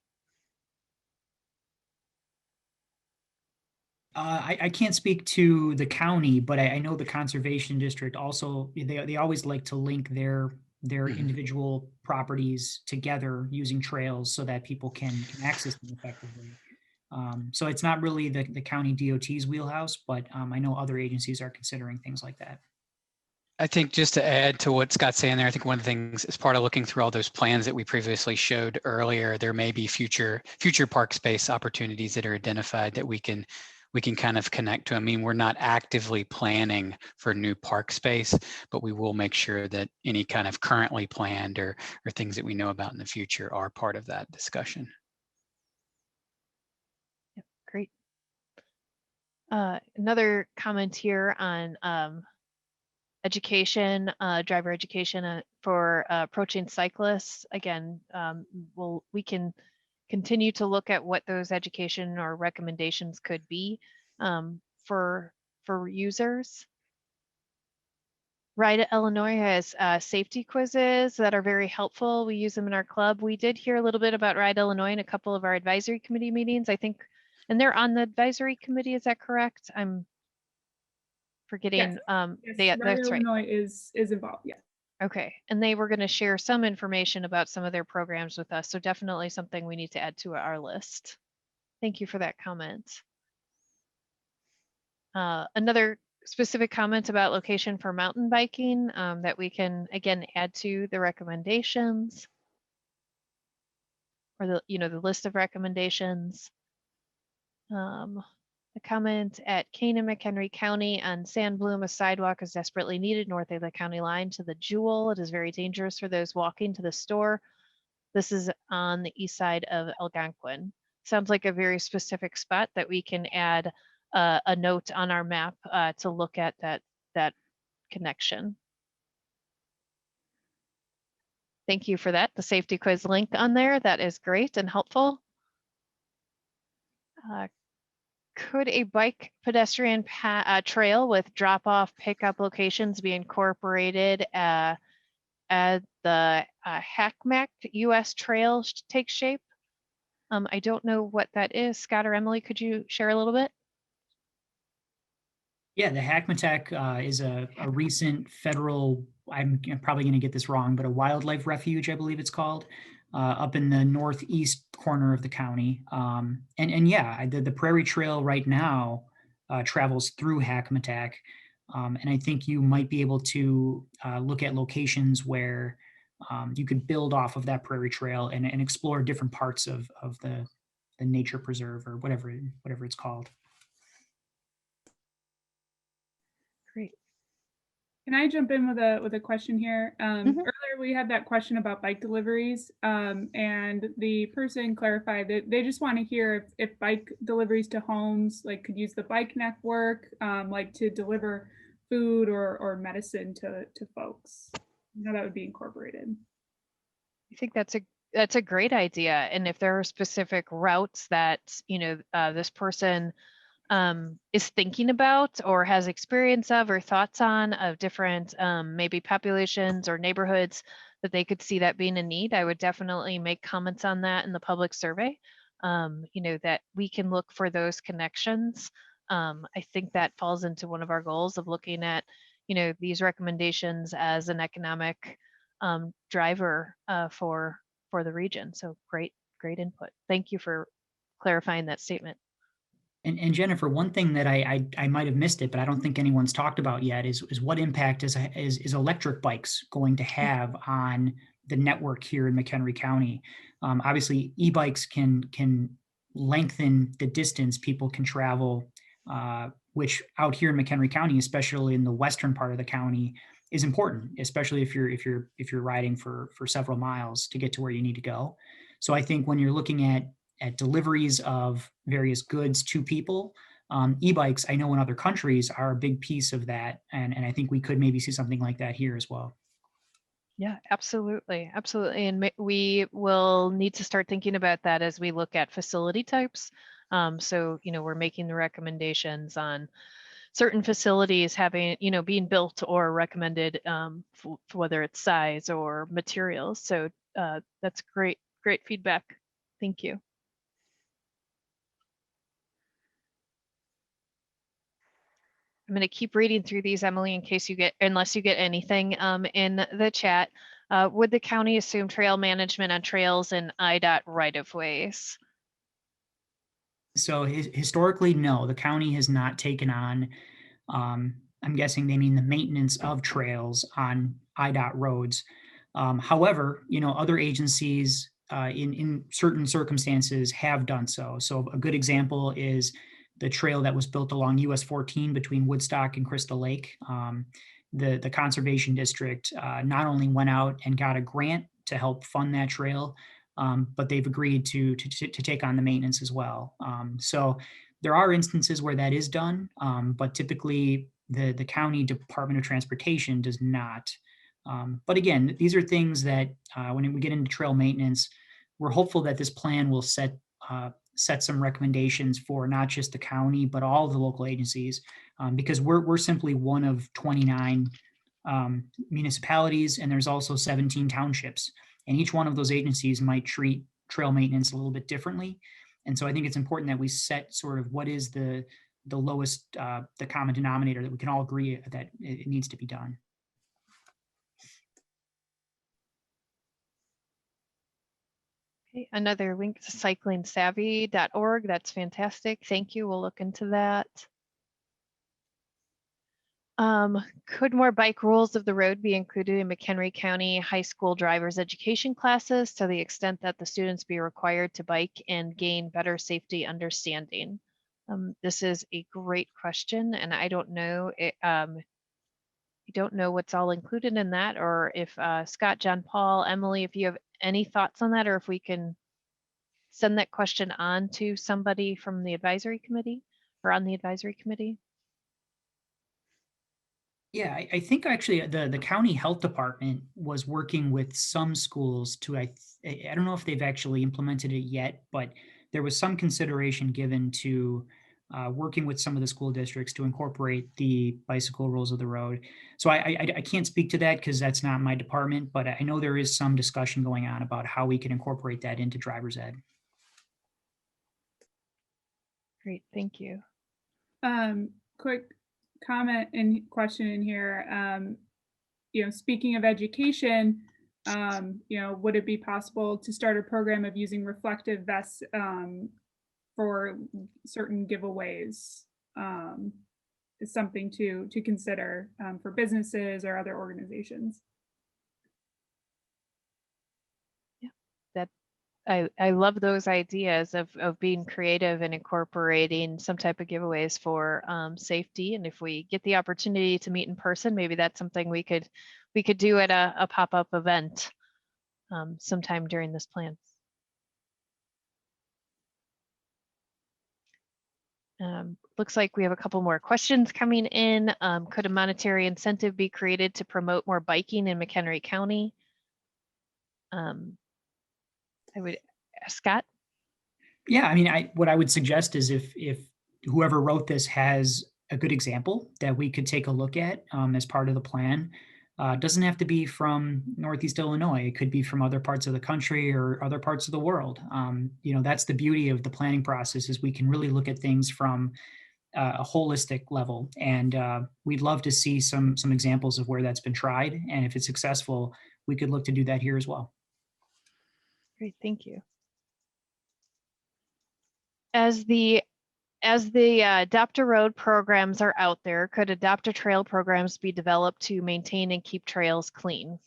I can't speak to the county, but I know the conservation district also, they always like to link their individual properties together using trails so that people can access them effectively. So it's not really the county DOT's wheelhouse, but I know other agencies are considering things like that. I think just to add to what Scott's saying there, I think one of the things as part of looking through all those plans that we previously showed earlier, there may be future park space opportunities that are identified that we can kind of connect to. I mean, we're not actively planning for new park space, but we will make sure that any kind of currently planned or things that we know about in the future are part of that discussion. Another comment here on education, driver education for approaching cyclists. Again, we can continue to look at what those education or recommendations could be for users. Ride Illinois has safety quizzes that are very helpful. We use them in our club. We did hear a little bit about Ride Illinois in a couple of our advisory committee meetings, I think, and they're on the advisory committee. Is that correct? I'm forgetting. Yes, Ride That's right. Illinois is involved. Yeah. Okay, and they were going to share some information about some of their programs with us. So definitely something we need to add to our list. Thank you for that comment. Another specific comment about location for mountain biking that we can again add to the recommendations or the list of recommendations. A comment at Kane and McHenry County on Sandbloom, a sidewalk is desperately needed north of the county line to the Jewel. It is very dangerous for those walking to the store. This is on the east side of Algonquin. Sounds like a very specific spot that we can add a note on our map to look at that connection. Thank you for that. The safety quiz link on there, that is great and helpful. Could a bike pedestrian trail with drop-off pickup locations be incorporated as the HACMAC US Trail takes shape? I don't know what that is. Scott or Emily, could you share a little bit? Yeah, the HACMATEC is a recent federal, I'm probably going to get this wrong, but a wildlife refuge, I believe it's called, up in the northeast corner of the county. And yeah, the Prairie Trail right now travels through HACMATEC. And I think you might be able to look at locations where you could build off of that Prairie Trail and explore different parts of the nature preserve or whatever it's called. Great. Can I jump in with a question here? Earlier we had that question about bike deliveries, and the person clarified that they just want to hear if bike deliveries to homes could use the bike network, to deliver food or medicine to folks. How that would be incorporated. I think that's a great idea. And if there are specific routes that this person is thinking about or has experience of or thoughts on of different maybe populations or neighborhoods that they could see that being a need, I would definitely make comments on that in the public survey, that we can look for those connections. I think that falls into one of our goals of looking at, these recommendations as an economic driver for the region. So great input. Thank you for clarifying that statement. And Jennifer, one thing that I might have missed it, but I don't think anyone's talked about yet is what impact is electric bikes going to have on the network here in McHenry County? Obviously, e-bikes can lengthen the distance people can travel, which out here in McHenry County, especially in the western part of the county, is important, especially if you're riding for several miles to get to where you need to go. So I think when you're looking at deliveries of various goods to people, e-bikes, I know in other countries, are a big piece of that. And I think we could maybe see something like that here as well. Yeah, absolutely. Absolutely. And we will need to start thinking about that as we look at facility types. So, we're making the recommendations on certain facilities having, being built or recommended, for whether it's size or materials. So that's great feedback. Thank you. I'm going to keep reading through these, Emily, in case unless you get anything in the chat. Would the county assume trail management on trails and IDOT right-of-ways? So historically, no, the county has not taken on, I'm guessing they mean the maintenance of trails on IDOT roads. However, other agencies in certain circumstances have done so. So a good example is the trail that was built along US 14 between Woodstock and Crystal Lake. The Conservation District not only went out and got a grant to help fund that trail, but they've agreed to take on the maintenance as well. So There are instances where that is done, but typically the County Department of Transportation does not. But again, these are things that when we get into trail maintenance, we're hopeful that this plan will set some recommendations for not just the county, but all of the local agencies, because we're simply one of 29 municipalities, and there's also 17 townships. And each one of those agencies might treat trail maintenance a little bit differently. And so I think it's important that we set sort of what is the lowest, the common denominator that we can all agree that it needs to be done. Okay, another link to cyclingsavvy.org. That's fantastic. Thank you. We'll look into that. Could more bike rules of the road be included in McHenry County high school driver's education classes to the extent that the students be required to bike and gain better safety understanding? This is a great question, and I don't know what's all included in that, or if Scott, John Paul, Emily, if you have any thoughts on that, or if we can send that question on to somebody from the advisory committee or on the advisory committee. Yeah, I think actually the county health department was working with some schools to, I don't know if they've actually implemented it yet, but there was some consideration given to working with some of the school districts to incorporate the bicycle rules of the road. So I can't speak to that because that's not my department, but I know there is some discussion going on about how we can incorporate that into driver's ed. Great, thank you. Quick comment and question in here. Speaking of education, would it be possible to start a program of using reflective vests for certain giveaways? Is something to consider for businesses or other organizations. I love those ideas of being creative and incorporating some type of giveaways for safety. And if we get the opportunity to meet in person, maybe that's something we could do at a pop-up event sometime during this plan. Looks like we have a couple more questions coming in. Could a monetary incentive be created to promote more biking in McHenry County? I would, Scott? Yeah, I mean, what I would suggest is if whoever wrote this has a good example that we could take a look at as part of the plan. It doesn't have to be from Northeast Illinois. It could be from other parts of the country or other parts of the world. That's the beauty of the planning process is we can really look at things from a holistic level. And we'd love to see some examples of where that's been tried. And if it's successful, we could look to do that here as well. Great, thank you. As the Adopt a Road programs are out there, could Adopt a Trail programs be developed to maintain and keep trails clean?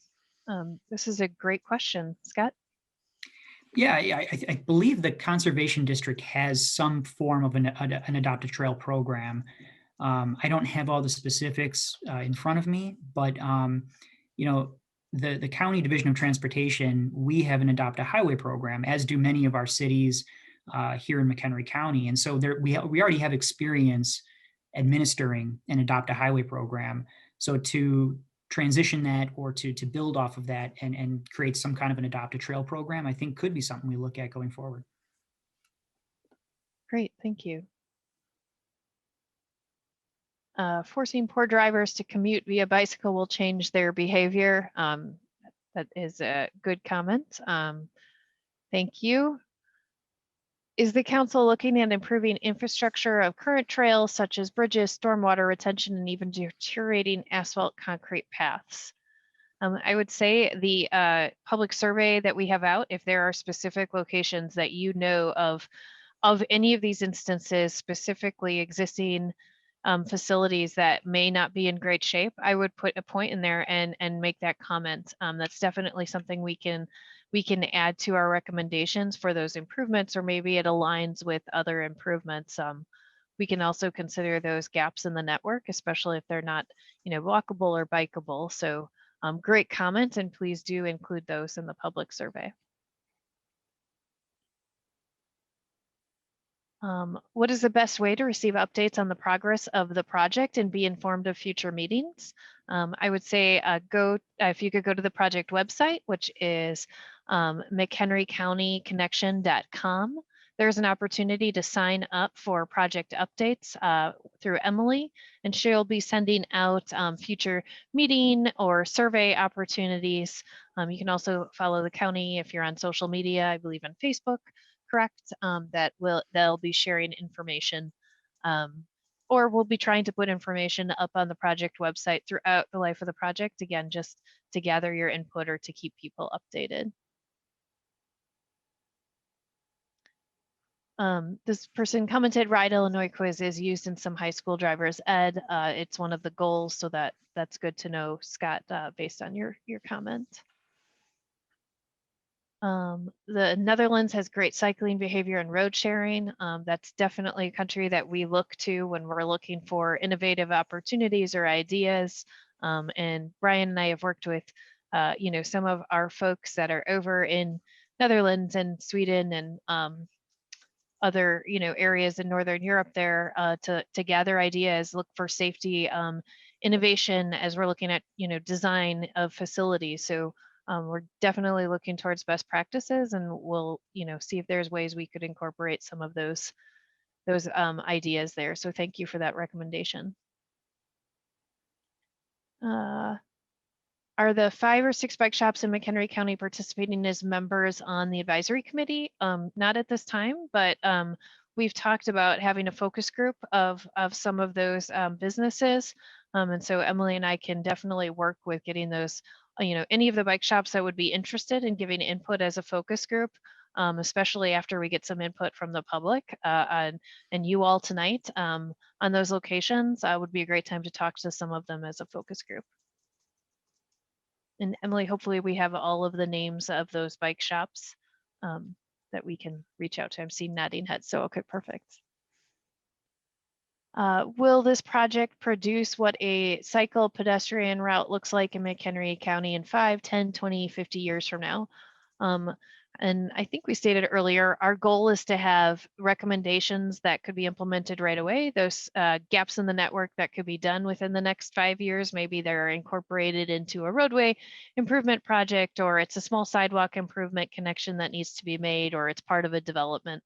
This is a great question, Scott. Yeah, I believe the Conservation District has some form of an Adopt a Trail program. I don't have all the specifics in front of me, but the County Division of Transportation, we have an Adopt a Highway program, as do many of our cities here in McHenry County. And so we already have experience administering an Adopt a Highway program. So to transition that or to build off of that and create some kind of an Adopt a Trail program, I think could be something we look at going forward. Great, thank you. Forcing poor drivers to commute via bicycle will change their behavior. That is a good comment. Thank you. Is the council looking at improving infrastructure of current trails such as bridges, stormwater retention, and even deteriorating asphalt concrete paths? I would say the public survey that we have out, if there are specific locations that you know of any of these instances, specifically existing facilities that may not be in great shape, I would put a point in there and make that comment. That's definitely something we can add to our recommendations for those improvements, or maybe it aligns with other improvements. We can also consider those gaps in the network, especially if they're not, walkable or bikeable. So great comment, and please do include those in the public survey. What is the best way to receive updates on the progress of the project and be informed of future meetings? I would say if you could go to the project website, which is McHenryCountyConnection.com. There's an opportunity to sign up for project updates through Emily, and she'll be sending out future meeting or survey opportunities. You can also follow the county if you're on social media, I believe on Facebook, correct? They'll be sharing information, or we'll be trying to put information up on the project website throughout the life of the project, again, just to gather your input or to keep people updated. This person commented, Ride Illinois quiz is used in some high school driver's ed. It's one of the goals, so that's good to know, Scott, based on your comment. The Netherlands has great cycling behavior and road sharing. That's definitely a country that we look to when we're looking for innovative opportunities or ideas. And Brian and I have worked with, some of our folks that are over in Netherlands and Sweden and other, areas in Northern Europe there to gather ideas, look for safety, innovation as we're looking at, design of facilities. So we're definitely looking towards best practices, and we'll, see if there's ways we could incorporate some of those ideas there. So thank you for that recommendation. Are the 5 or 6 bike shops in McHenry County participating as members on the advisory committee? Not at this time, but we've talked about having a focus group of some of those businesses. And so Emily and I can definitely work with getting those, any of the bike shops that would be interested in giving input as a focus group, especially after we get some input from the public and you all tonight on those locations. Would be a great time to talk to some of them as a focus group. And Emily, hopefully we have all of the names of those bike shops that we can reach out to. I'm seeing nodding heads, so okay, perfect. Will this project produce what a cycle pedestrian route looks like in McHenry County in 5, 10, 20, 50 years from now? And I think we stated earlier, our goal is to have recommendations that could be implemented right away. Those gaps in the network that could be done within the next 5 years, maybe they're incorporated into a roadway improvement project, or it's a small sidewalk improvement connection that needs to be made, or it's part of a development.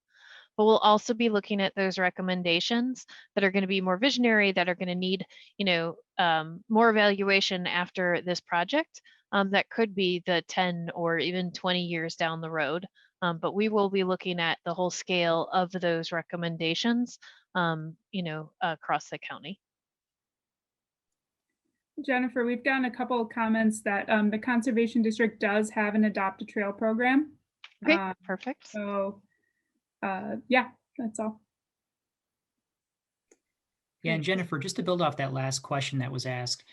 But we'll also be looking at those recommendations that are going to be more visionary, that are going to need, more evaluation after this project. That could be the 10 or even 20 years down the road. But we will be looking at the whole scale of those recommendations, across the county. Jennifer, we've gotten a couple of comments that the Conservation District does have an Adopt a Trail program. Okay, perfect. So yeah, that's all. Yeah, and Jennifer, just to build off that last question that was asked,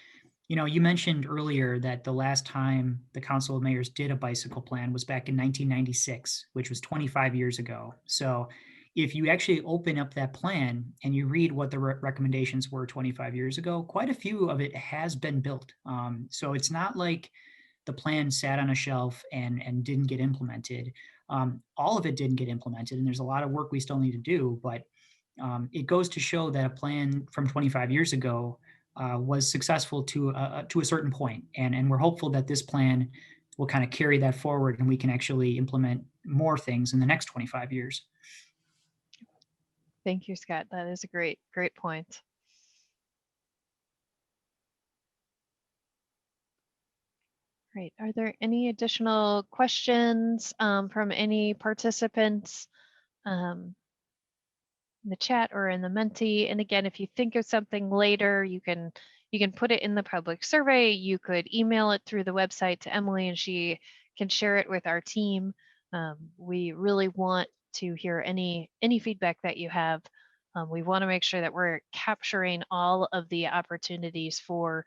you mentioned earlier that the last time the Council of Mayors did a bicycle plan was back in 1996, which was 25 years ago. So if you actually open up that plan and you read what the recommendations were 25 years ago, quite a few of it has been built. So it's not like the plan sat on a shelf and didn't get implemented. All of it didn't get implemented, and there's a lot of work we still need to do, but it goes to show that a plan from 25 years ago was successful to a certain point. And we're hopeful that this plan will kind of carry that forward and we can actually implement more things in the next 25 years. Thank you, Scott. That is a great point. Great. Are there any additional questions from any participants in the chat or in the Menti? And again, if you think of something later, you can put it in the public survey. You could email it through the website to Emily, and she can share it with our team. We really want to hear any feedback that you have. We want to make sure that we're capturing all of the opportunities for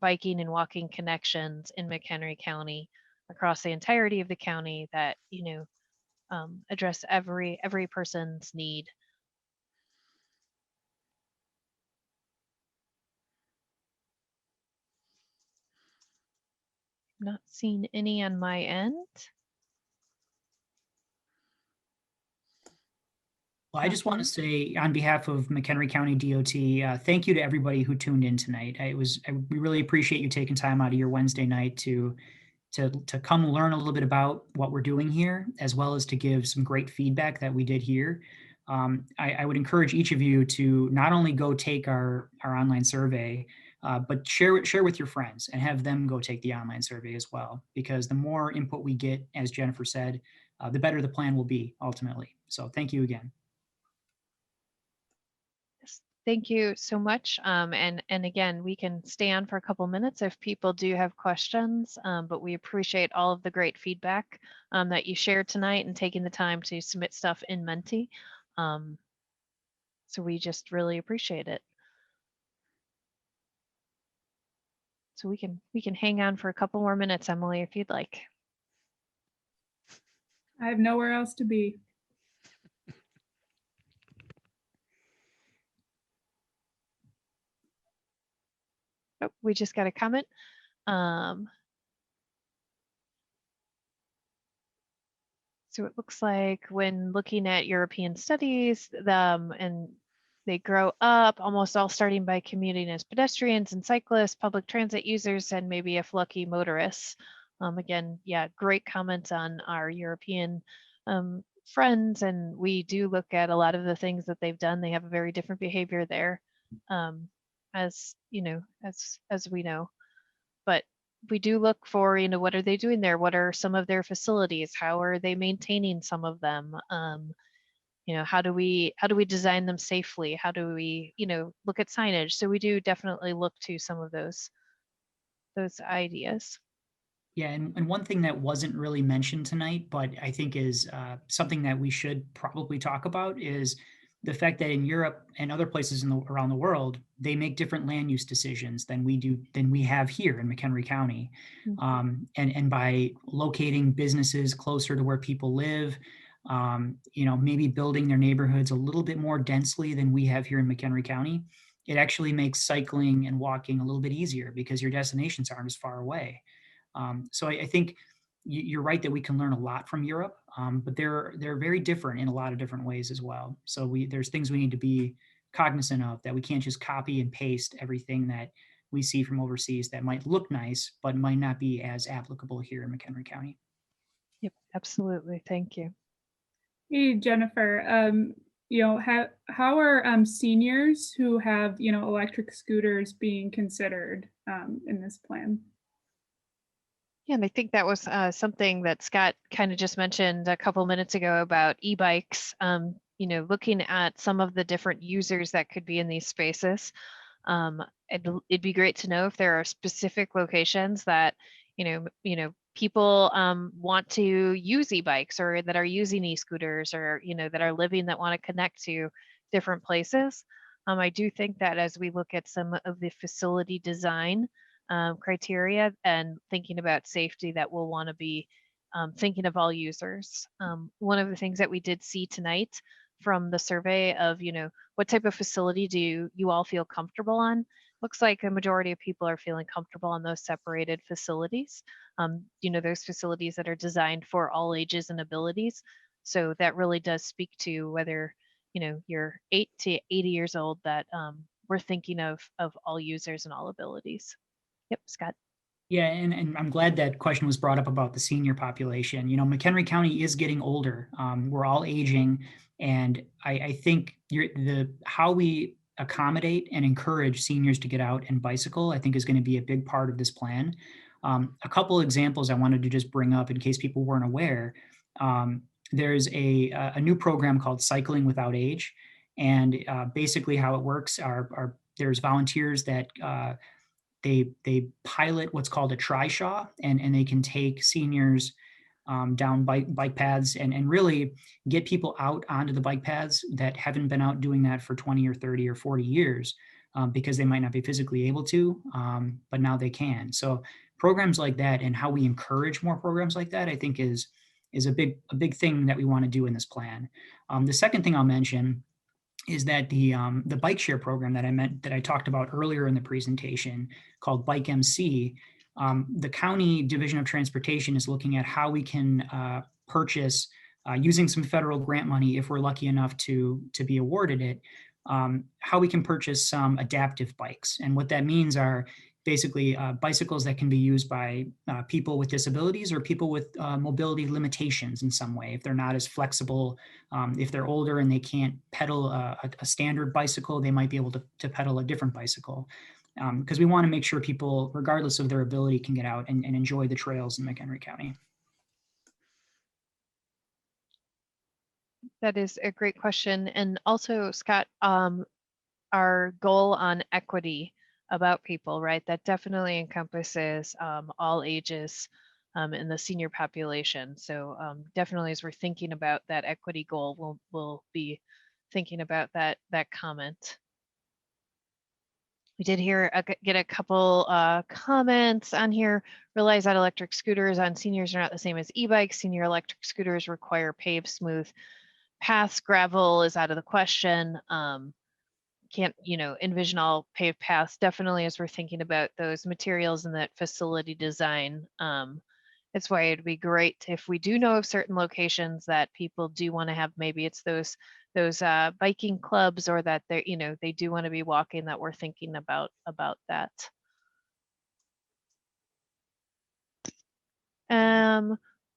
biking and walking connections in McHenry County across the entirety of the county that address every person's need. Not seeing any on my end. Well, I just want to say on behalf of McHenry County DOT, thank you to everybody who tuned in tonight. We really appreciate you taking time out of your Wednesday night to come learn a little bit about what we're doing here, as well as to give some great feedback that we did here. I would encourage each of you to not only go take our online survey, but share with your friends and have them go take the online survey as well, because the more input we get, as Jennifer said, the better the plan will be ultimately. So thank you again. Thank you so much. And again, we can stay on for a couple minutes if people do have questions, but we appreciate all of the great feedback that you shared tonight and taking the time to submit stuff in Menti. So we just really appreciate it. So we can hang on for a couple more minutes, Emily, if you'd like. I have nowhere else to be. Oh, we just got a comment. So it looks like when looking at European studies, and they grow up almost all starting by commuting as pedestrians and cyclists, public transit users, and maybe if lucky motorists. Again, yeah, great comments on our European friends, and we do look at a lot of the things that they've done. They have a very different behavior there, as you know, as we know. But we do look for, what are they doing there? What are some of their facilities? How are they maintaining some of them? How do we design them safely? How do we, look at signage? So we do definitely look to some of those ideas. Yeah, and one thing that wasn't really mentioned tonight, but I think is something that we should probably talk about, is the fact that in Europe and other places around the world, they make different land use decisions than we have here in McHenry County. Mhm. And by locating businesses closer to where people live, maybe building their neighborhoods a little bit more densely than we have here in McHenry County, it actually makes cycling and walking a little bit easier because your destinations aren't as far away. So I think you're right that we can learn a lot from Europe, but they're very different in a lot of different ways as well. So there's things we need to be cognizant of, that we can't just copy and paste everything that we see from overseas that might look nice, but might not be as applicable here in McHenry County. Yep, absolutely. Thank you. Hey, Jennifer, how are seniors who have, electric scooters being considered in this plan? Yeah, and I think that was something that Scott kind of just mentioned a couple minutes ago about e-bikes, looking at some of the different users that could be in these spaces. It'd be great to know if there are specific locations that, people want to use e-bikes, or that are using e-scooters, or, that are living, that want to connect to different places. I do think that as we look at some of the facility design criteria and thinking about safety, that we'll want to be thinking of all users. One of the things that we did see tonight from the survey of, what type of facility do you all feel comfortable on? Looks like a majority of people are feeling comfortable on those separated facilities. Those facilities that are designed for all ages and abilities. So that really does speak to whether, you're 8 to 80 years old, that we're thinking of all users and all abilities. Yep, Scott. Yeah, and I'm glad that question was brought up about the senior population. McHenry County is getting older. We're all aging, and I think how we accommodate and encourage seniors to get out and bicycle, I think, is going to be a big part of this plan. A couple examples I wanted to just bring up in case people weren't aware. There's a new program called Cycling Without Age, and basically how it works are there's volunteers that they pilot what's called a trishaw, and they can take seniors down bike paths and really get people out onto the bike paths that haven't been out doing that for 20 or 30 or 40 years because they might not be physically able to, but now they can. So programs like that, and how we encourage more programs like that, I think is a big thing that we want to do in this plan. The second thing I'll mention is that the bike share program that I talked about earlier in the presentation, called Bike MC, the County Division of Transportation is looking at how we can purchase using some federal grant money, if we're lucky enough to be awarded it, how we can purchase some adaptive bikes. And what that means are basically bicycles that can be used by people with disabilities or people with mobility limitations in some way. If they're not as flexible, if they're older and they can't pedal a standard bicycle, they might be able to pedal a different bicycle. Because we want to make sure people, regardless of their ability, can get out and enjoy the trails in McHenry County. That is a great question. And also, Scott, our goal on equity about people, right? That definitely encompasses all ages in the senior population. So definitely as we're thinking about that equity goal, we'll be thinking about that comment. We did get a couple comments on here. Realize that electric scooters on seniors are not the same as e-bikes. Senior electric scooters require paved, smooth paths. Gravel is out of the question. Can't, envision all paved paths. Definitely as we're thinking about those materials and that facility design. That's why it'd be great if we do know of certain locations that people do want to have, maybe it's those biking clubs, or that they're, they do want to be walking, that we're thinking about that.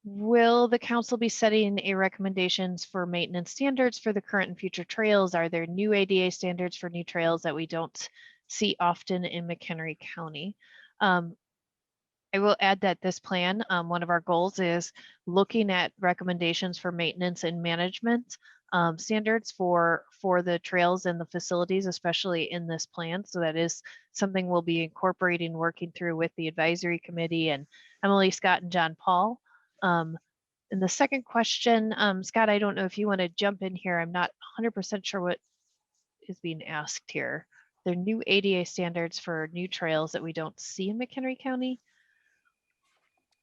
Will the council be setting a recommendations for maintenance standards for the current and future trails? Are there new ADA standards for new trails that we don't see often in McHenry County? I will add that this plan, one of our goals is looking at recommendations for maintenance and management standards for the trails and the facilities, especially in this plan. So that is something we'll be incorporating, working through with the advisory committee and Emily, Scott, and John Paul. And the second question, Scott, I don't know if you want to jump in here. I'm not 100% sure what is being asked here. There are new ADA standards for new trails that we don't see in McHenry County.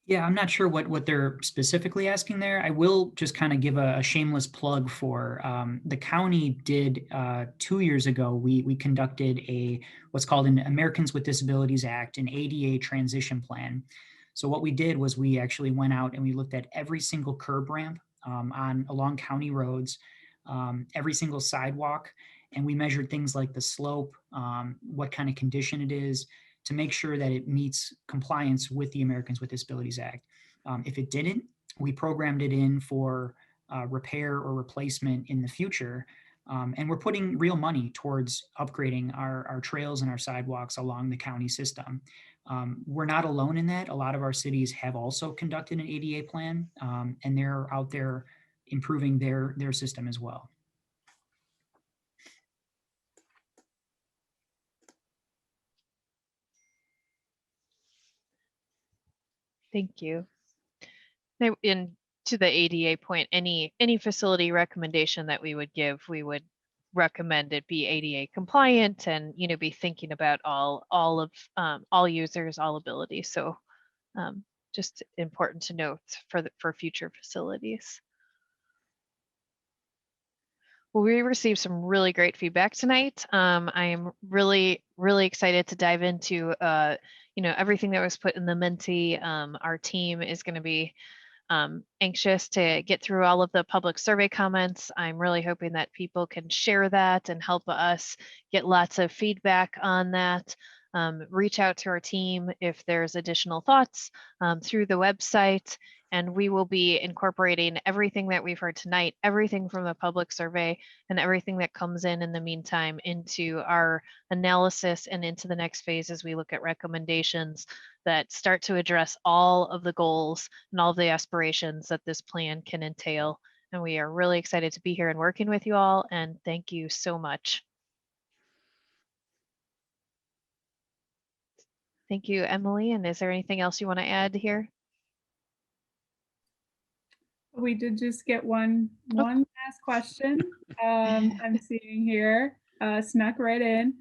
Yeah, I'm not sure what they're specifically asking there. I will just kind of give a shameless plug for the county did 2 years ago. We conducted what's called an Americans with Disabilities Act, an ADA transition plan. So what we did was we actually went out and we looked at every single curb ramp along county roads, every single sidewalk, and we measured things like the slope, what kind of condition it is, to make sure that it meets compliance with the Americans with Disabilities Act. If it didn't, we programmed it in for repair or replacement in the future. And we're putting real money towards upgrading our trails and our sidewalks along the county system. We're not alone in that. A lot of our cities have also conducted an ADA plan, and they're out there improving their system as well. Thank you. And to the ADA point, any facility recommendation that we would give, we would recommend it be ADA compliant and be thinking about all users, all abilities. So just important to note for future facilities. Well, we received some really great feedback tonight. I'm really excited to dive into everything that was put in the Menti. Our team is going to be anxious to get through all of the public survey comments. I'm really hoping that people can share that and help us get lots of feedback on that. Reach out to our team if there's additional thoughts through the website, and we will be incorporating everything that we've heard tonight, everything from the public survey and everything that comes in the meantime into our analysis and into the next phase as we look at recommendations that start to address all of the goals and all of the aspirations that this plan can entail. And we are really excited to be here and working with you all, and thank you so much. Thank you, Emily. And is there anything else you want to add here? We did just get one last question. I'm seeing here, snuck right in,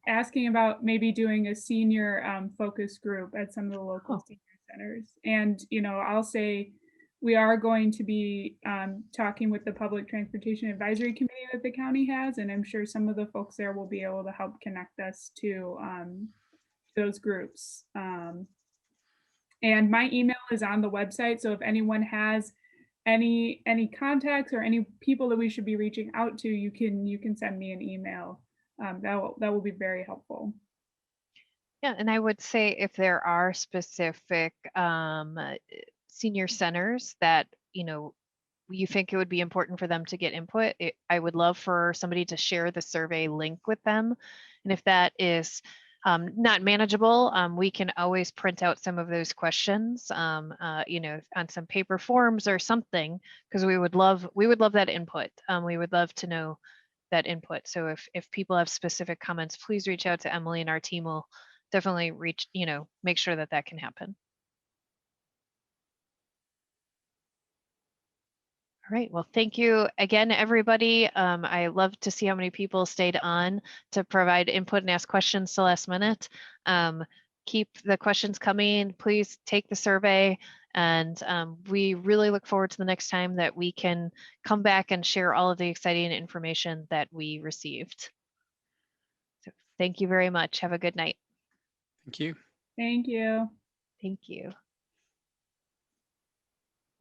asking about maybe doing a senior focus group at some of the local senior centers. And, I'll say we are going to be talking with the Public Transportation Advisory Committee that the county has, and I'm sure some of the folks there will be able to help connect us to those groups. And my email is on the website. So if anyone has any contacts or any people that we should be reaching out to, you can send me an email. That will be very helpful. Yeah, and I would say if there are specific senior centers that, you know, you think it would be important for them to get input, I would love for somebody to share the survey link with them. And if that is not manageable, we can always print out some of those questions, you know, on some paper forms or something, because we would love that input. We would love to know that input. So if people have specific comments, please reach out to Emily and our team will definitely reach, you know, make sure that that can happen. All right, well, thank you again, everybody. I love to see how many people stayed on to provide input and ask questions to last minute. Keep the questions coming. Please take the survey. And we really look forward to the next time that we can come back and share all of the exciting information that we received. So thank you very much. Have a good night. Thank you. Thank you. Thank you.